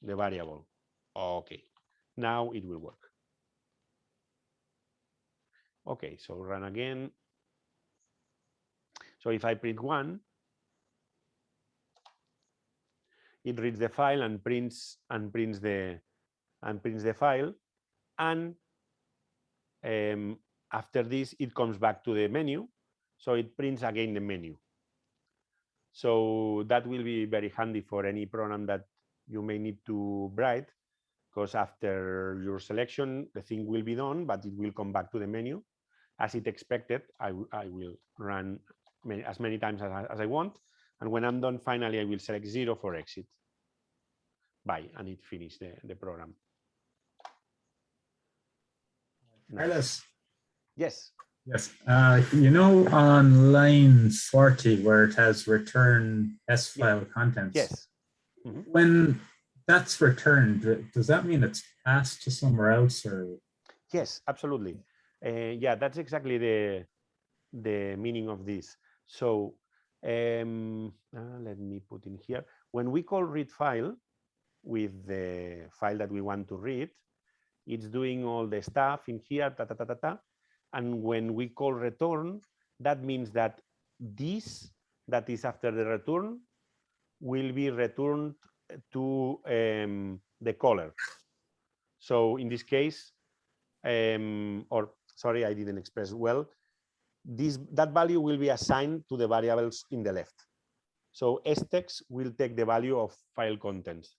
Speaker 1: the variable. Okay, now it will work. Okay, so run again. So if I print 1, it reads the file and prints the file, and after this it comes back to the menu, so it prints again the menu. So that will be very handy for any program that you may need to write, because after your selection the thing will be done, but it will come back to the menu as it expected. I will run as many times as I want, and when I'm done, finally I will select 0 for exit. Bye, and it finished the program.
Speaker 3: Carlos.
Speaker 1: Yes.
Speaker 3: Yes. You know, on line 40, where it has return S file contents.
Speaker 1: Yes.
Speaker 3: When that's returned, does that mean it's passed to somewhere else, or?
Speaker 1: Yes, absolutely. Yeah, that's exactly the meaning of this. So let me put in here. When we call read file with the file that we want to read, it's doing all the stuff in here, ta, ta, ta, ta, ta. And when we call return, that means that this that is after the return will be returned to the caller. So in this case, or sorry, I didn't express well, that value will be assigned to the variables in the left. So stex will take the value of file contents.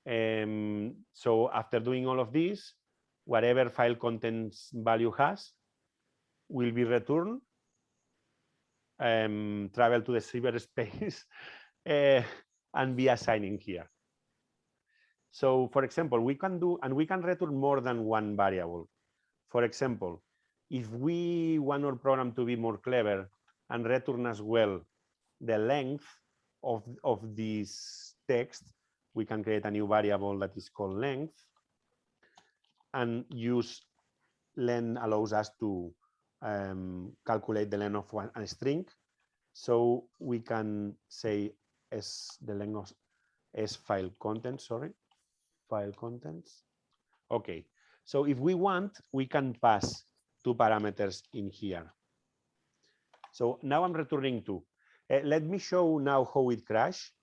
Speaker 1: So after doing all of this, whatever file contents value has will be returned, travel to the cyberspace, and be assigning here. So for example, we can return more than one variable. For example, if we want our program to be more clever and return as well the length of this text, we can create a new variable that is called length, and use len allows us to calculate the length of a string. So we can say the length of file contents, file contents. Okay, so if we want, we can pass 2 parameters in here. So now I'm returning 2. Let me show now how it crashed,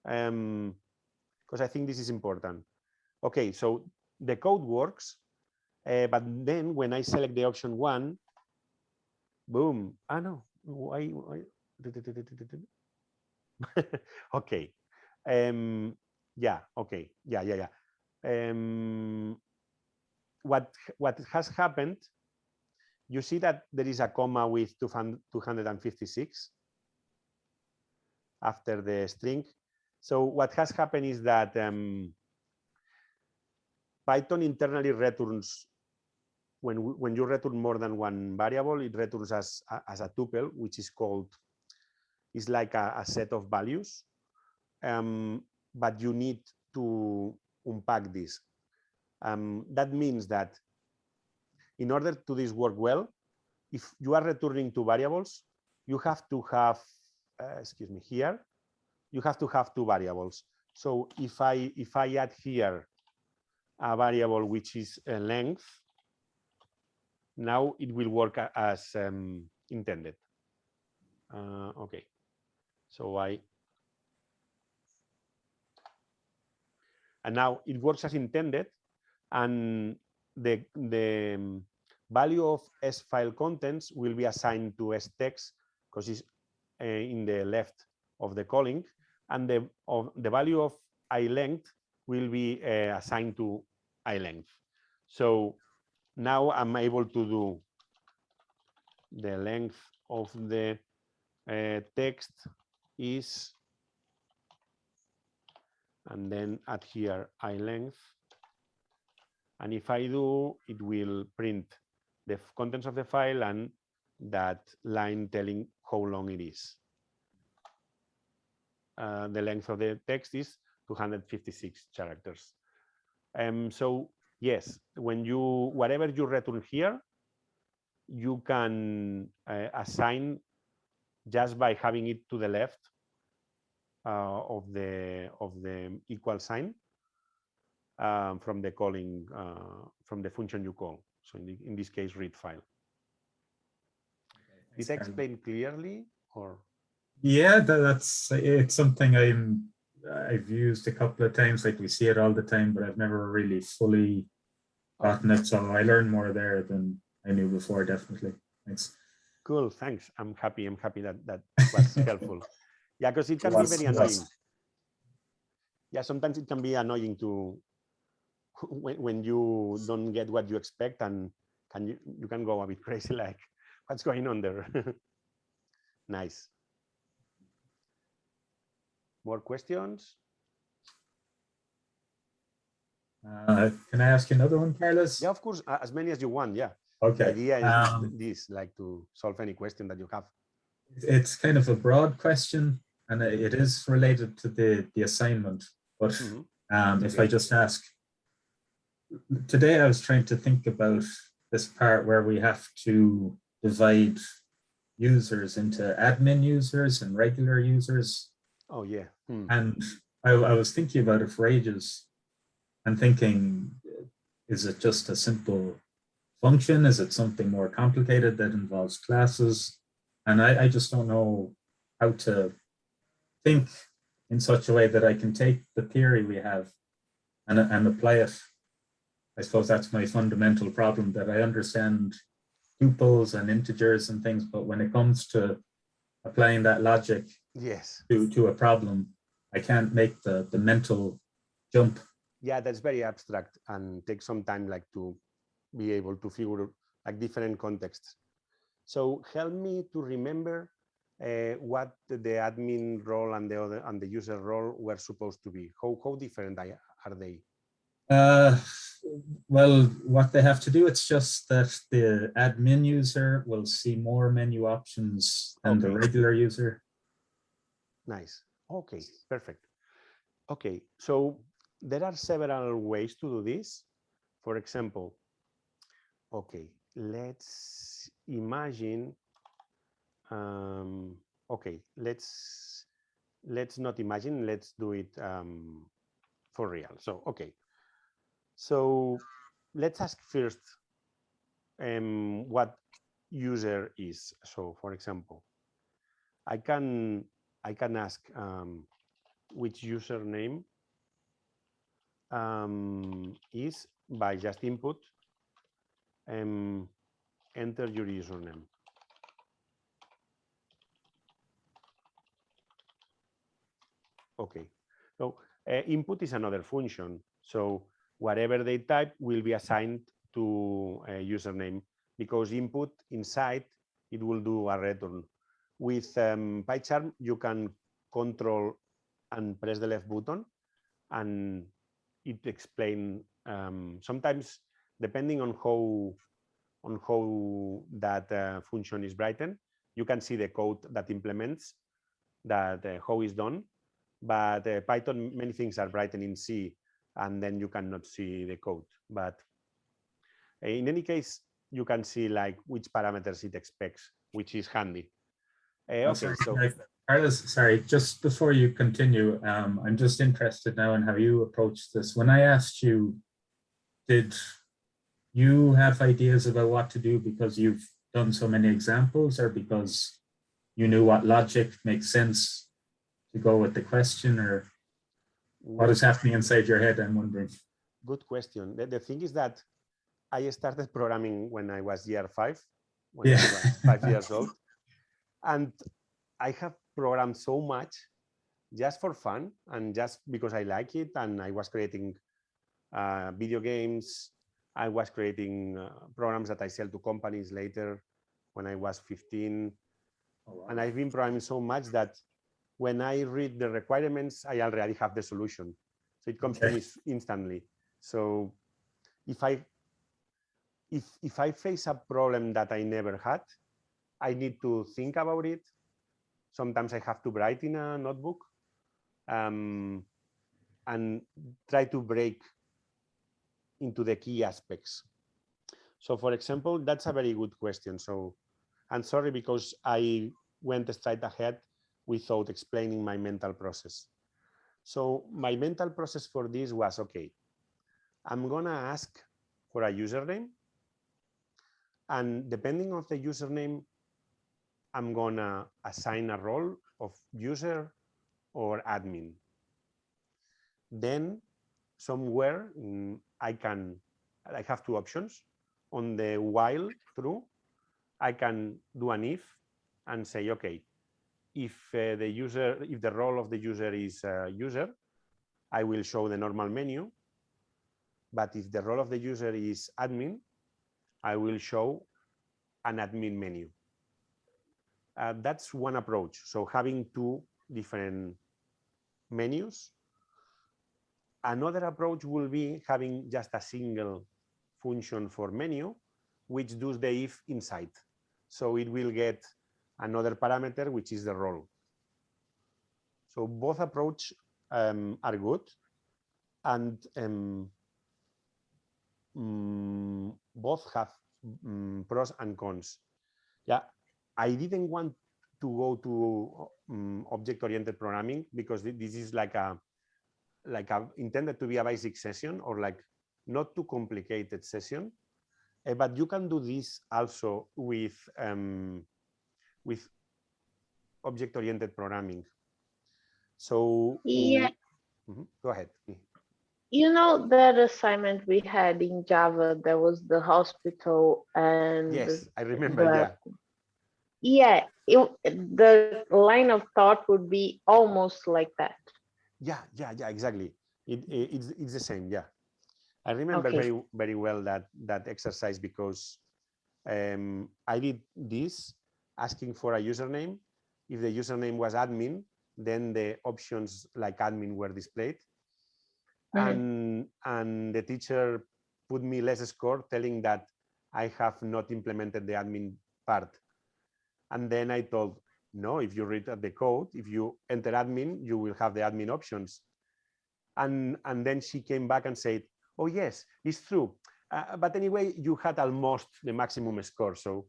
Speaker 1: because I think this is important. Okay, so the code works, but then when I select the option 1, boom, no, why? Okay, yeah, okay, yeah. What has happened, you see that there is a comma with 256 after the string. So what has happened is that Python internally returns, when you return more than one variable, it returns as a tuple, which is called, is like a set of values. But you need to unpack this. That means that in order to this work well, if you are returning 2 variables, you have to have, excuse me, here, you have to have 2 variables. So if I add here a variable which is length, now it will work as intended. Okay, so and now it works as intended, and the value of S file contents will be assigned to stex, because it's in the left of the calling, and the value of length will be assigned to length. So now I'm able to do the length of the text is, and then add here length. And if I do, it will print the contents of the file and that line telling how long it is. The length of the text is 256 characters. So yes, whatever you return here, you can assign just by having it to the left of the equal sign from the calling the function you call. So in this case, read file. Did I explain clearly, or?
Speaker 3: Yeah, it's something I've used a couple of times. Like we see it all the time, but I've never really fully gotten it. So I learned more there than I knew before. Definitely. Thanks.
Speaker 1: Cool. Thanks. I'm happy that was helpful. Yeah, because it can be very annoying. Yeah, sometimes it can be annoying to when you don't get what you expect, and you can go a bit crazy, like what's going on there. Nice. More questions?
Speaker 3: Can I ask you another one, Carlos?
Speaker 1: Yeah, of course, as many as you want. Yeah.
Speaker 3: Okay.
Speaker 1: The idea is this, like to solve any question that you have.
Speaker 3: It's kind of a broad question, and it is related to the assignment. But if I just ask, today I was trying to think about this part where we have to divide users into admin users and regular users.
Speaker 1: Oh, yeah.
Speaker 3: And I was thinking about it for ages and thinking, is it just a simple function? Is it something more complicated that involves classes? And I just don't know how to think in such a way that I can take the theory we have and apply it. I suppose that's my fundamental problem, that I understand tuples and integers and things, but when it comes to applying that logic to a problem, I can't make the mental jump.
Speaker 1: Yeah, that's very abstract and takes some time, like to be able to figure like different contexts. So help me to remember what the admin role and the user role were supposed to be. How different are they?
Speaker 3: Well, what they have to do, it's just that the admin user will see more menu options than the regular user.
Speaker 1: Nice. Okay, perfect. Okay, so there are several ways to do this. For example, okay, let's imagine, okay, let's not imagine, let's do it for real. So, okay. So let's ask first what user is. So for example, I can ask which username is by just input enter your username. Okay, so input is another function. So whatever they type will be assigned to a username, because input inside, it will do a return. With PyCharm, you can control and press the left button, and it explains sometimes, depending on how that function is written, you can see the code that implements that how it's done. But Python, many things are written in C, and then you cannot see the code. But in any case, you can see like which parameters it expects, which is handy. Okay,
Speaker 3: sorry,
Speaker 1: so
Speaker 3: Carlos, sorry, just before you continue, I'm just interested now in how you approach this. When I asked you, did you have ideas about what to do because you've done so many examples, or because you knew what logic makes sense to go with the question, or what is happening inside your head? I'm wondering.
Speaker 1: Good question. The thing is that I started programming when I was year 5, when I was 5 years old. And I have programmed so much just for fun and just because I like it. And I was creating video games. I was creating programs that I sell to companies later when I was 15. Oh, wow. And I've been programming so much that when I read the requirements, I already have the solution. So it comes to me instantly. So if I face a problem that I never had, I need to think about it. Sometimes I have to write in a notebook and try to break into the key aspects. So for example, that's a very good question. So I'm sorry because I went straight ahead without explaining my mental process. So my mental process for this was, okay, I'm gonna ask for a username. And depending on the username, I'm gonna assign a role of user or admin. Then somewhere I have two options. On the while true, I can do an if and say, okay, if the role of the user is user, I will show the normal menu. But if the role of the user is admin, I will show an admin menu. That's one approach. So having two different menus. Another approach will be having just a single function for menu, which does the if inside. So it will get another parameter, which is the role. So both approaches are good, and both have pros and cons. Yeah, I didn't want to go to object-oriented programming because this is like a intended to be a basic session, or like not too complicated session. But you can do this also with object-oriented programming. So
Speaker 2: yeah,
Speaker 1: go ahead.
Speaker 2: you know that assignment we had in Java, there was the hospital and
Speaker 1: Yes, I remember.
Speaker 2: Yeah, the line of thought would be almost like that.
Speaker 1: Yeah, exactly. It's the same. Yeah, I remember
Speaker 2: Okay.
Speaker 1: very well that exercise because I did this asking for a username. If the username was admin, then the options like admin were displayed. And the teacher put me less score, telling that I have not implemented the admin part. And then I told, no, if you read the code, if you enter admin, you will have the admin options. And then she came back and said, oh, yes, it's true. But anyway, you had almost the maximum score. So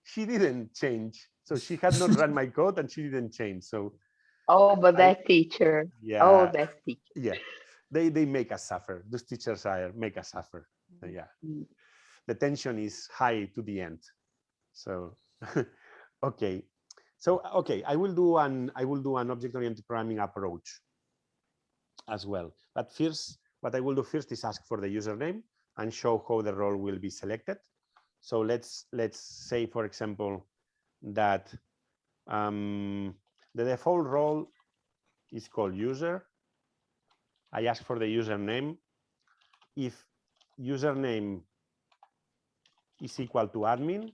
Speaker 1: she didn't change. So she had not run my code and she didn't change. So
Speaker 2: oh, but that teacher.
Speaker 1: Yeah.
Speaker 2: Oh, that teacher.
Speaker 1: Yeah. They make us suffer. Those teachers make us suffer. Yeah. The tension is high to the end. So okay. So okay, I will do an object-oriented programming approach as well. But first, what I will do first is ask for the username and show how the role will be selected. So let's say, for example, that the default role is called user. I ask for the username. If username is equal to admin,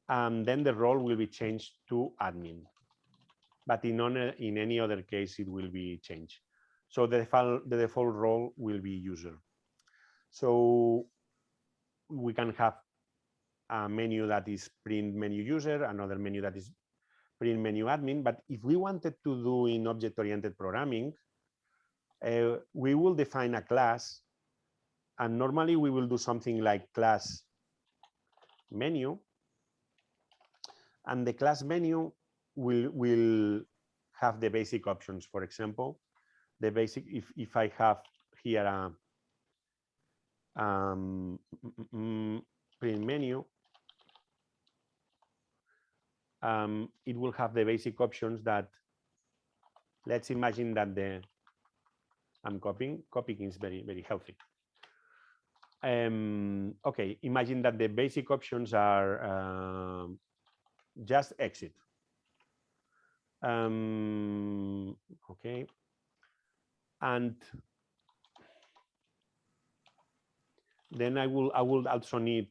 Speaker 1: then the role will be changed to admin. But in any other case, it will be changed. So the default role will be user. So we can have a menu that is print menu user, another menu that is print menu admin. But if we wanted to do in object-oriented programming, we will define a class, and normally we will do something like class menu, and the class menu will have the basic options. For example, the basic, if I have here a print menu, it will have the basic options that, let's imagine that I'm copying is very healthy. Okay, imagine that the basic options are just exit. Okay, and then I will also need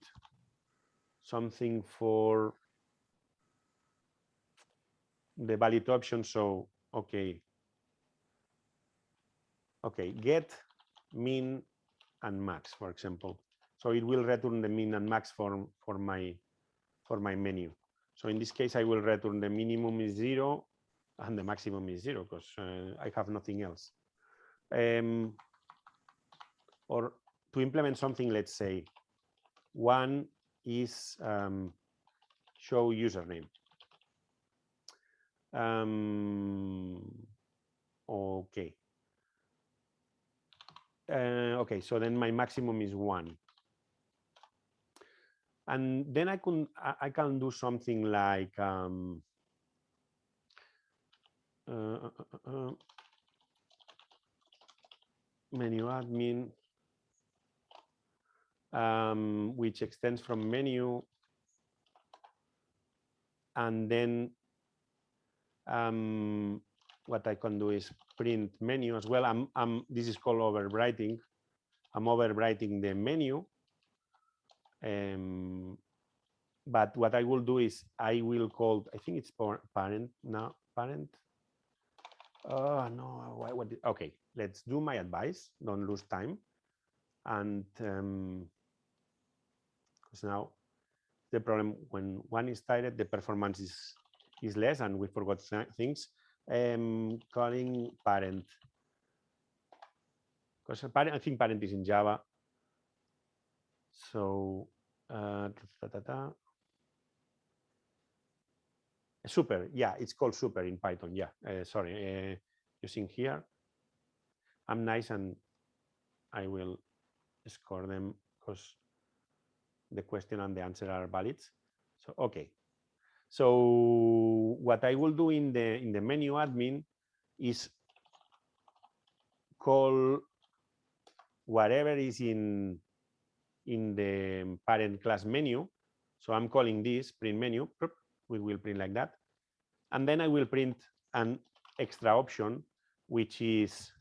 Speaker 1: something for the valid option. So okay, get, min, and max, for example. So it will return the min and max for my menu. So in this case, I will return the minimum is 0 and the maximum is 0 because I have nothing else. Or to implement something, let's say 1 is show username. Okay. Okay, so then my maximum is 1. And then I can do something like menu admin, which extends from menu, and then what I can do is print menu as well. This is called overwriting. I'm overwriting the menu. But what I will do is I will call, I think it's parent now, parent. Oh no, okay, let's do my advice, don't lose time. And because now the problem when one is tired, the performance is less and we forgot things. Calling parent, because I think parent is in Java. So super, yeah, it's called super in Python. Yeah, sorry, using here. I'm nice and I will score them because the question and the answer are valid. So okay. So what I will do in the menu admin is call whatever is in the parent class menu. So I'm calling this print menu. We will print like that. And then I will print an extra option, which is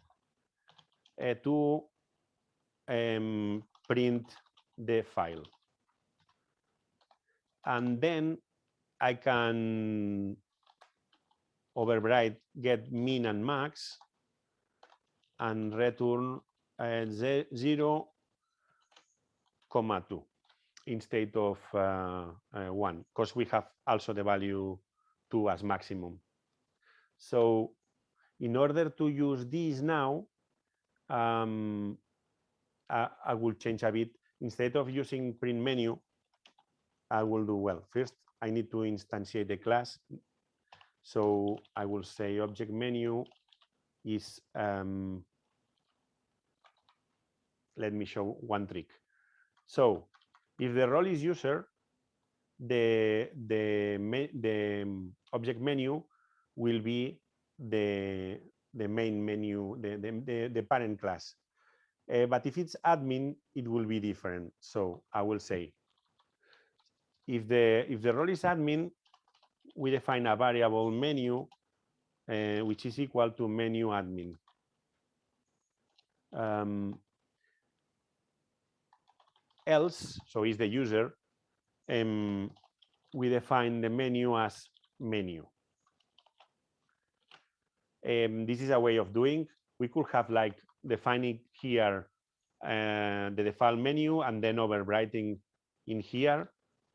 Speaker 1: to print the file. And then I can overwrite get min and max and return 0, 2 instead of 1, because we have also the value 2 as maximum. So in order to use this now, I will change a bit. Instead of using print menu, I will do, well, first I need to instantiate the class. So I will say object menu is, let me show one trick. So if the role is user, the object menu will be the main menu, the parent class. But if it's admin, it will be different. So I will say, if the role is admin, we define a variable menu, which is equal to menu admin. Else, so is the user, we define the menu as menu. This is a way of doing. We could have like defining here the default menu and then overwriting in here.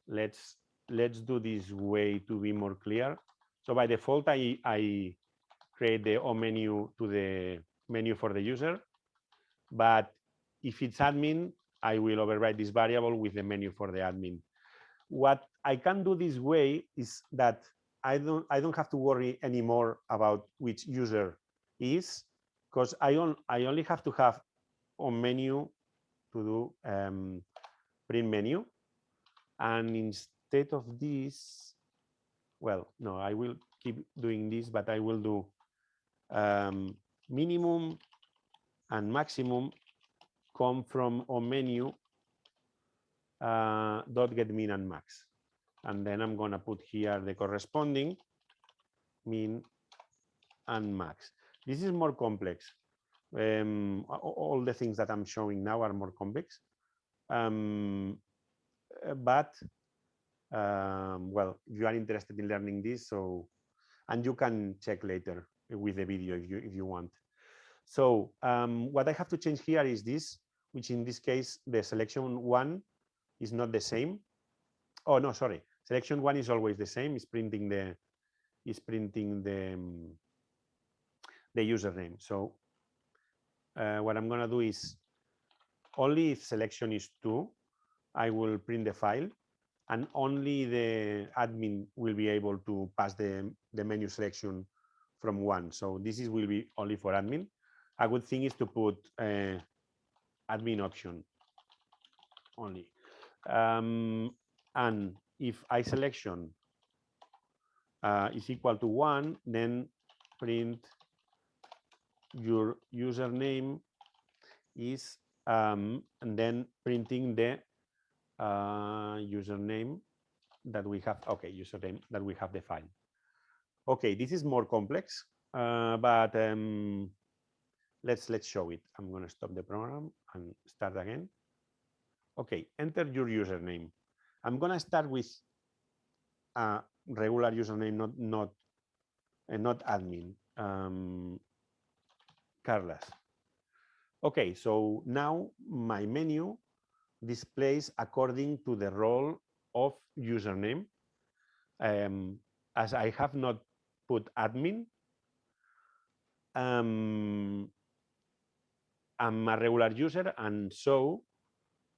Speaker 1: Let's do this way to be more clear. So by default, I create the O menu to the menu for the user. But if it's admin, I will overwrite this variable with the menu for the admin. What I can do this way is that I don't have to worry anymore about which user is, because I only have to have a menu to do print menu. And instead of this, well, no, I will keep doing this, but I will do minimum and maximum come from a menu dot get min and max. And then I'm going to put here the corresponding min and max. This is more complex. All the things that I'm showing now are more complex. But well, if you are interested in learning this, so, and you can check later with the video if you want. So what I have to change here is this, which in this case, the selection 1 is not the same. Oh, no, sorry. Selection 1 is always the same. It's printing the username. So what I'm going to do is only if selection is 2, I will print the file, and only the admin will be able to pass the menu selection from 1. So this will be only for admin. A good thing is to put admin option only. And if iSelection is equal to 1, then print your username is, and then printing the username that we have. Okay, username that we have defined. Okay, this is more complex, but let's show it. I'm going to stop the program and start again. Okay, enter your username. I'm going to start with a regular username, not admin. Carlos. Okay, so now my menu displays according to the role of username. As I have not put admin, I'm a regular user, and so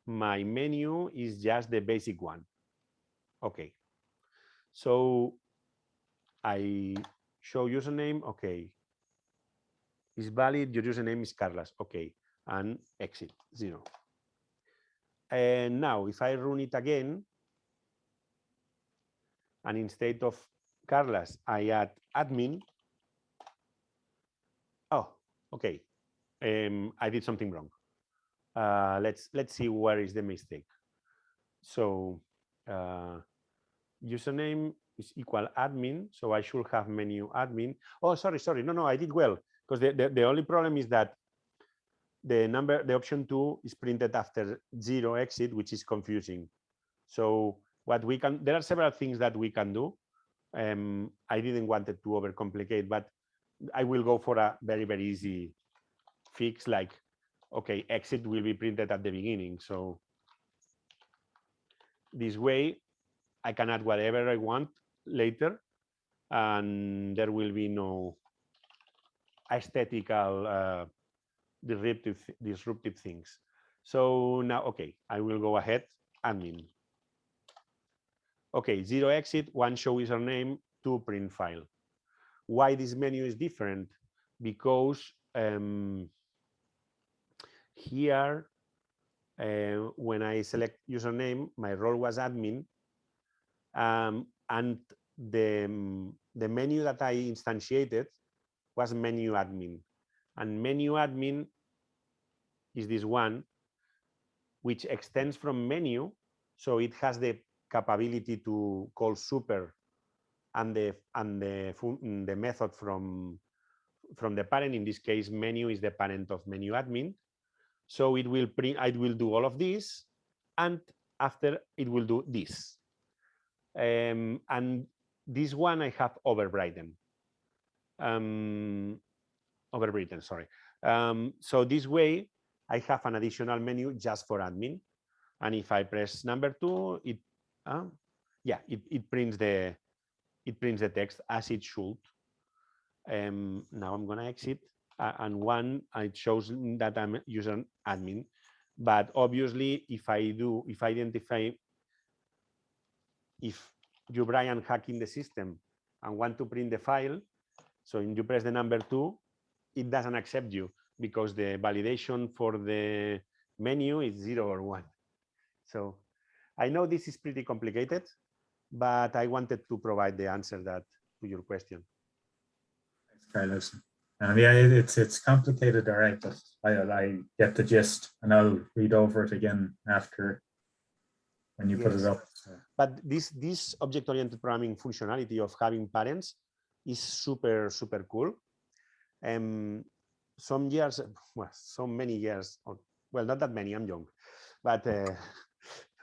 Speaker 1: my menu is just the basic one. Okay, so I show username. Okay, is valid. Your username is Carlos. Okay, and exit 0. And now if I run it again, and instead of Carlos, I add admin. Oh, okay. I did something wrong. Let's see where is the mistake. So username is equal admin, so I should have menu admin. Oh, sorry. No, I did well, because the only problem is that the option 2 is printed after 0 exit, which is confusing. So what we can, there are several things that we can do. I didn't want it to overcomplicate, but I will go for a very, very easy fix, like, okay, exit will be printed at the beginning. So this way I can add whatever I want later, and there will be no aesthetical disruptive things. So now, okay, I will go ahead, admin. Okay, 0 exit, 1 show username, 2 print file. Why this menu is different? Because here, when I select username, my role was admin, and the menu that I instantiated was menu admin. And menu admin is this one, which extends from menu, so it has the capability to call super and the method from the parent. In this case, menu is the parent of menu admin. So it will print, it will do all of this, and after it will do this. And this one I have overwritten. Sorry. So this way I have an additional menu just for admin. And if I press number 2, it prints the text as it should. Now I'm gonna exit, and one, it shows that I'm user admin. But obviously, if I identify if you, Brian, hacking the system and want to print the file, so when you press the number 2, it doesn't accept you, because the validation for the menu is 0 or 1. So I know this is pretty complicated, but I wanted to provide the answer to your question.
Speaker 3: Thanks, Carlos. Yeah, it's complicated, all right, but I get the gist, and I'll read over it again after when you put it up. So.
Speaker 1: But this object-oriented programming functionality of having parents is super, super cool. Some years, well, so many years, well, not that many, I'm young, but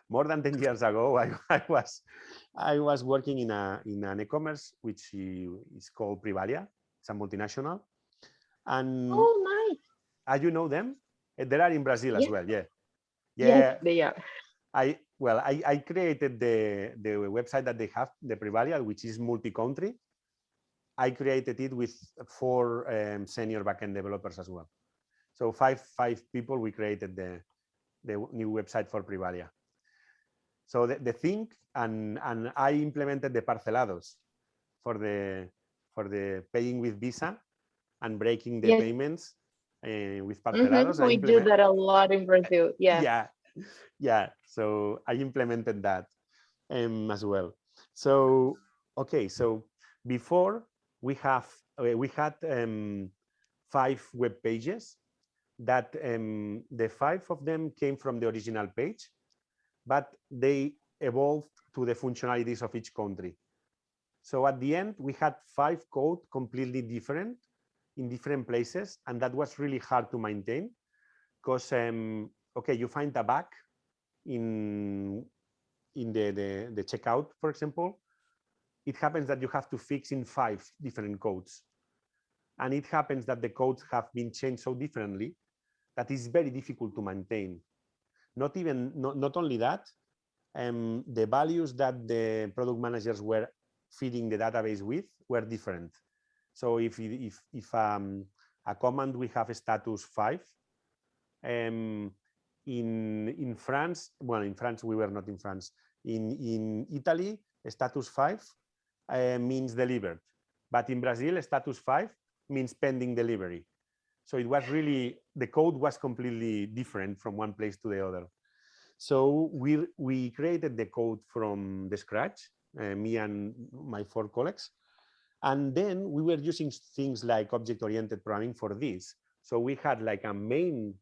Speaker 1: more than 10 years ago, I was working in an e-commerce which is called Privalia. It's a multinational. And
Speaker 2: oh, nice.
Speaker 1: You know them? They are in Brazil as well. Yeah.
Speaker 2: Yes, they are.
Speaker 1: I created the website that they have, the Privalia, which is multi-country. I created it with 4 senior backend developers as well. So five people, we created the new website for Privalia. So the thing, and I implemented the parcelados for the paying with Visa and breaking the payments. with parcelados.
Speaker 2: We do that a lot in Brazil. Yeah.
Speaker 1: Yeah. So I implemented that as well. So okay, so before we had 5 web pages that the 5 of them came from the original page, but they evolved to the functionalities of each country. So at the end, we had 5 code completely different in different places, and that was really hard to maintain because okay, you find a bug in the checkout, for example. It happens that you have to fix in 5 different codes, and it happens that the codes have been changed so differently that it's very difficult to maintain. Not only that, the values that the product managers were feeding the database with were different. So if a command we have status 5, in France, well, in France we were not in France. In Italy, status 5 means delivered, but in Brazil, status 5 means pending delivery. So it was really, the code was completely different from one place to the other. So we created the code from the scratch, me and my 4 colleagues. And then we were using things like object-oriented programming for this. So we had like a main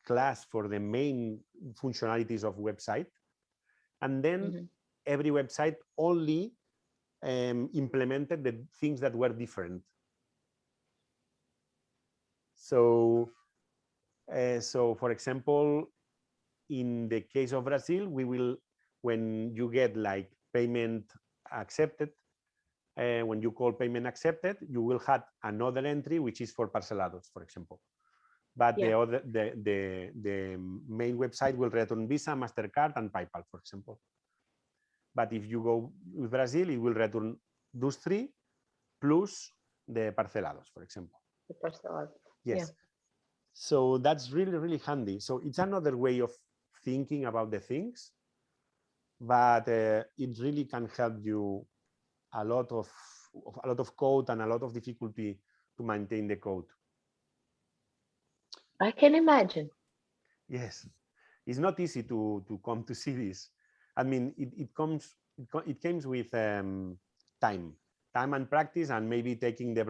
Speaker 1: class for the main functionalities of website. And then every website only implemented the things that were different. So, so for example, in the case of Brazil, we will, when you get like payment accepted, when you call payment accepted, you will have another entry which is for parcelados, for example. But the main website will return Visa, MasterCard, and PayPal, for example. But if you go with Brazil, it will return those 3 plus the parcelados, for example.
Speaker 2: The parcelados.
Speaker 1: Yes.
Speaker 2: Yeah.
Speaker 1: So that's really, really handy. So it's another way of thinking about the things, but it really can help you a lot of code and a lot of difficulty to maintain the code.
Speaker 2: I can imagine.
Speaker 1: Yes, it's not easy to come to see this. I mean, it comes with time and practice, and maybe taking the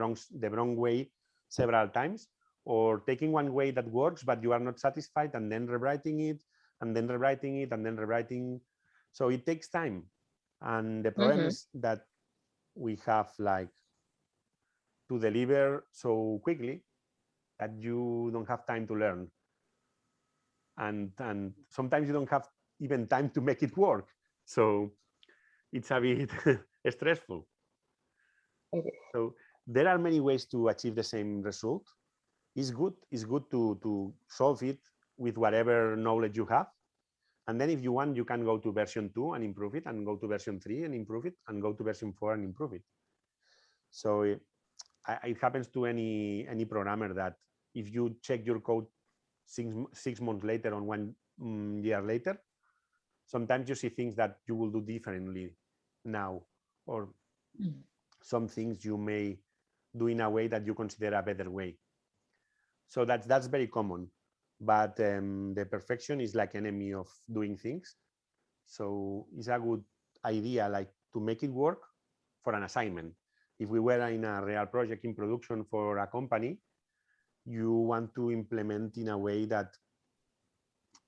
Speaker 1: wrong way several times, or taking one way that works, but you are not satisfied, and then rewriting it, and then rewriting it, and then rewriting. So it takes time. And the problem is that we have like to deliver so quickly that you don't have time to learn. And sometimes you don't have even time to make it work. So it's a bit stressful. So there are many ways to achieve the same result. It's good to solve it with whatever knowledge you have. And then if you want, you can go to version 2 and improve it, and go to version 3 and improve it, and go to version 4 and improve it. So it happens to any programmer that if you check your code 6 months later or 1 year later, sometimes you see things that you will do differently now, or some things you may do in a way that you consider a better way. So that's very common, but the perfection is like enemy of doing things. So it's a good idea, like to make it work for an assignment. If we were in a real project in production for a company, you want to implement in a way that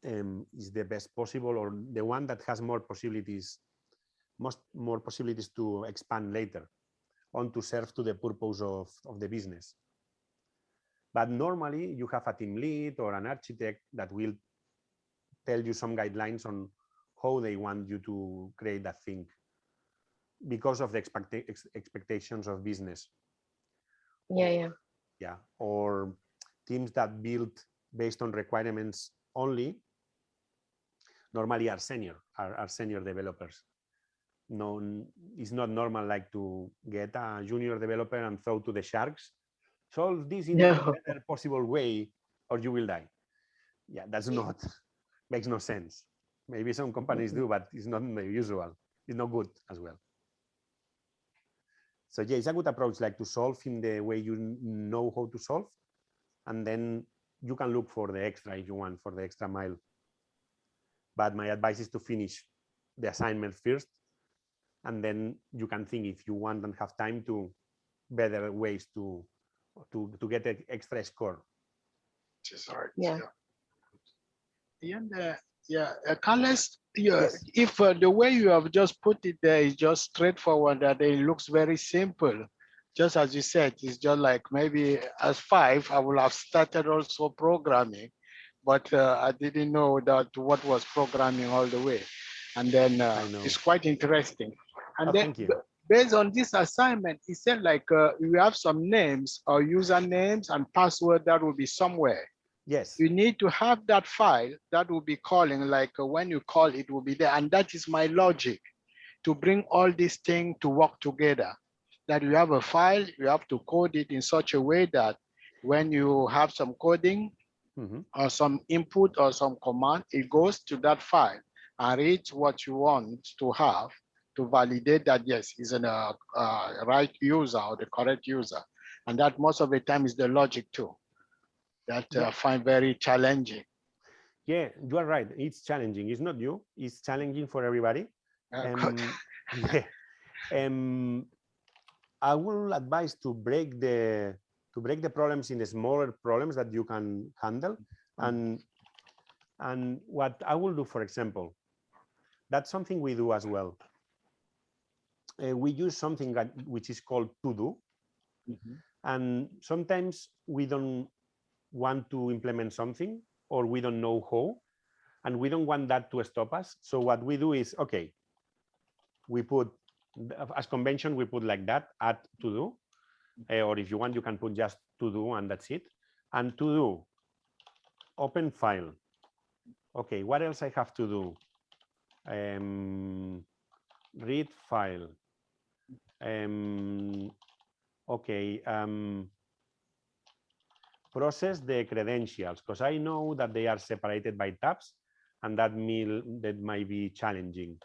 Speaker 1: is the best possible, or the one that has more possibilities to expand later on to serve to the purpose of the business. But normally you have a team lead or an architect that will tell you some guidelines on how they want you to create that thing because of the expectations of business. Yeah. Or teams that build based on requirements only normally are senior developers. No, it's not normal like to get a junior developer and throw to the sharks, solve this in the better possible way or you will die. Yeah, that's not, makes no sense. Maybe some companies do, but it's not the usual. It's not good as well. So yeah, it's a good approach, like to solve in the way you know how to solve, and then you can look for the extra if you want, for the extra mile. But my advice is to finish the assignment first, and then you can think if you want and have time to better ways to get an extra score.
Speaker 2: Yeah.
Speaker 4: And Carlos,
Speaker 1: Yes.
Speaker 4: if the way you have just put it there is just straightforward, that it looks very simple, just as you said, it's just like maybe as 5, I would have started also programming, but I didn't know that what was programming all the way. And then
Speaker 1: I know.
Speaker 4: it's quite interesting. And
Speaker 1: Oh,
Speaker 4: then
Speaker 1: thank you.
Speaker 4: based on this assignment, it said like you have some names or usernames and password that will be somewhere.
Speaker 1: Yes.
Speaker 4: You need to have that file that will be calling, like when you call, it will be there. And that is my logic to bring all these things to work together. That you have a file, you have to code it in such a way that when you have some coding or some input or some command, it goes to that file and reads what you want to have to validate that, yes, is a right user or the correct user. And that most of the time is the logic too, that I find very challenging.
Speaker 1: Yeah, you are right. It's challenging. It's not you. It's challenging for everybody. Yeah. I will advise to break the problems in smaller problems that you can handle. And what I will do, for example, that's something we do as well. We use something which is called to do. And sometimes we don't want to implement something, or we don't know how, and we don't want that to stop us. So what we do is, okay, we put, as convention, we put like that, add to do, or if you want, you can put just to do, and that's it. And to do, open file. Okay, what else I have to do? Read file. Okay. Process the credentials, because I know that they are separated by tabs, and that might be challenging.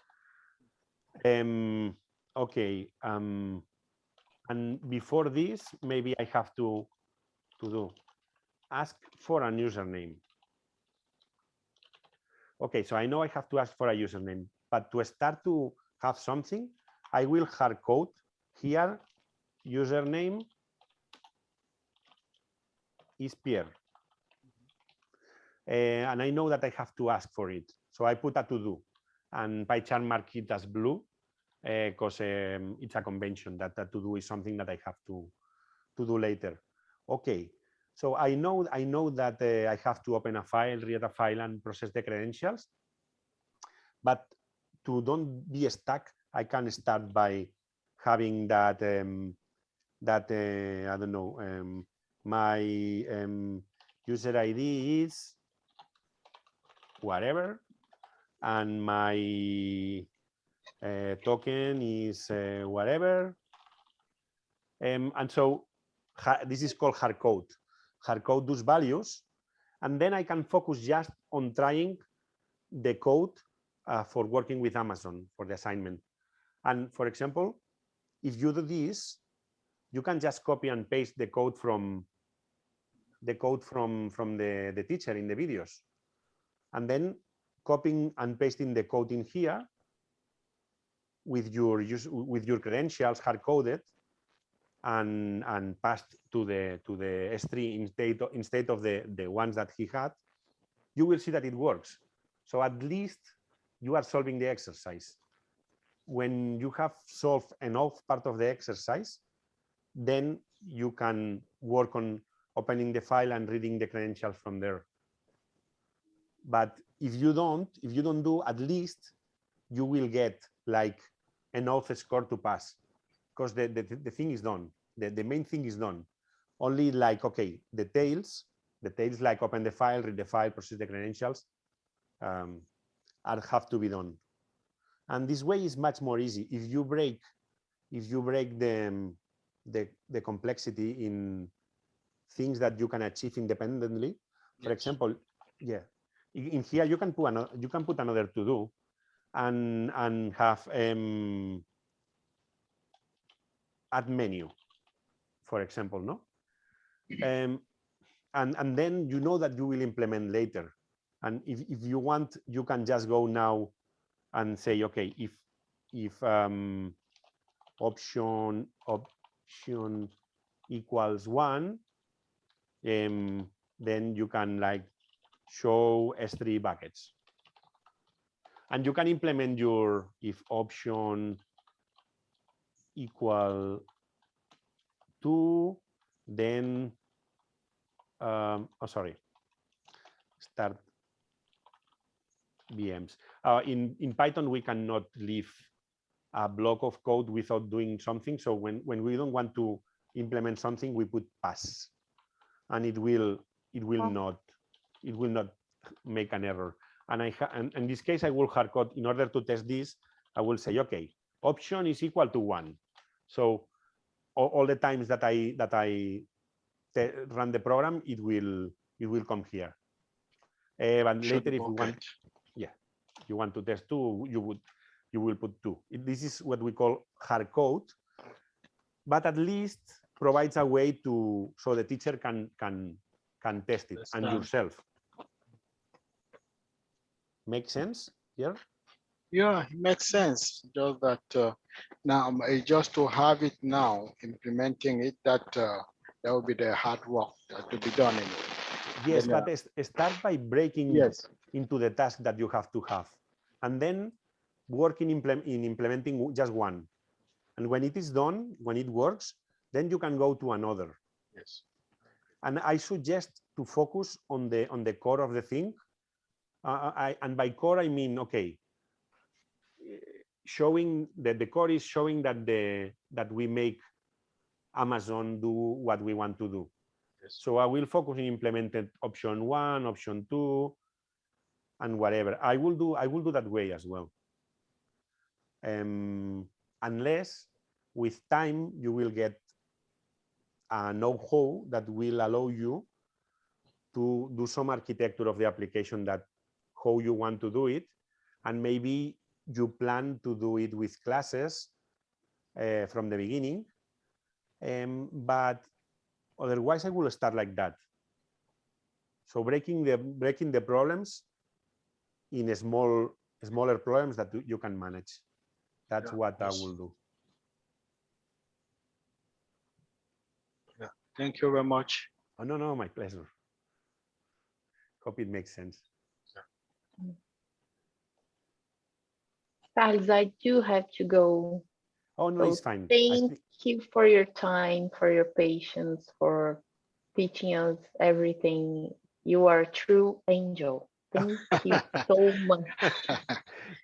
Speaker 1: Okay. And before this, maybe I have to do ask for a username. Okay, so I know I have to ask for a username, but to start to have something, I will hard code here username is Pierre. And I know that I have to ask for it. So I put a to do, and PyCharm mark it as blue because it's a convention that to do is something that I have to do later. Okay, so I know that I have to open a file, read a file, and process the credentials. But to don't be stuck, I can start by having that I don't know, my user ID is whatever, and my token is whatever. And so this is called hard code. Hard code those values, and then I can focus just on trying the code for working with Amazon for the assignment. And for example, if you do this, you can just copy and paste the code from the teacher in the videos, and then copying and pasting the code in here with your credentials hard coded and passed to the S3 instead of the ones that he had. You will see that it works. So at least you are solving the exercise. When you have solved enough part of the exercise, then you can work on opening the file and reading the credentials from there. But if you don't do, at least you will get like enough score to pass, because the thing is done. The main thing is done. Only like, okay, the tails like open the file, read the file, process the credentials have to be done. And this way is much more easy. If you break the complexity in things that you can achieve independently, for example, yeah, in here you can put another to do and have add menu, for example, no? and then you know that you will implement later. And if you want, you can just go now and say, okay, if option equals 1, then you can like show S3 buckets. And you can implement your if option equal 2, then start VMs. In Python, we cannot leave a block of code without doing something. So when we don't want to implement something, we put pass, and it will not make an error. And in this case, I will hard code in order to test this. I will say, okay, option is equal to 1. So all the times that I run the program, it will come here. But later, if you want, you want to test 2, you will put 2. This is what we call hard code, but at least provides a way to so the teacher can test it and yourself. Make sense here?
Speaker 4: Yeah, it makes sense. Just that now, just to have it now, implementing it, that will be the hard work to be done in it.
Speaker 1: Yes, but start by breaking into the task that you have to have, and then work in implementing just one. And when it is done, when it works, then you can go to another.
Speaker 4: Yes.
Speaker 1: And I suggest to focus on the core of the thing. And by core, I mean, okay, showing that the core is showing that we make Amazon do what we want to do.
Speaker 4: Yes.
Speaker 1: So I will focus on implemented option 1, option 2, and whatever. I will do that way as well. Unless with time you will get a know-how that will allow you to do some architecture of the application that how you want to do it, and maybe you plan to do it with classes from the beginning, but otherwise I will start like that. So breaking the problems in smaller problems that you can manage. That's what I will do.
Speaker 4: Yeah, thank you very much.
Speaker 1: Oh, no, my pleasure. Hope it makes sense.
Speaker 2: Charles, I do have to go.
Speaker 1: Oh, no,
Speaker 2: So
Speaker 1: it's fine.
Speaker 2: Thank you for your time, for your patience, for teaching us everything. You are a true angel. Thank you so much.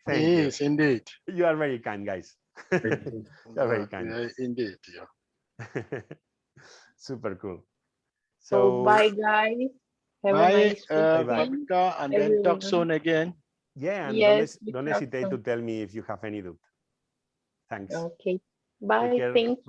Speaker 1: Thank you.
Speaker 4: Yes, indeed.
Speaker 1: You are very kind, guys. You are very kind.
Speaker 4: Yeah, indeed. Yeah.
Speaker 1: Super cool.
Speaker 2: So bye, guys. Have a
Speaker 4: Bye,
Speaker 2: nice weekend.
Speaker 4: Paprika, and then talk soon again.
Speaker 1: Yeah, and
Speaker 2: Yes,
Speaker 1: don't hesitate to tell me if you have any doubt. Thanks.
Speaker 2: Okay. Bye.
Speaker 1: Take care.
Speaker 2: Thank you.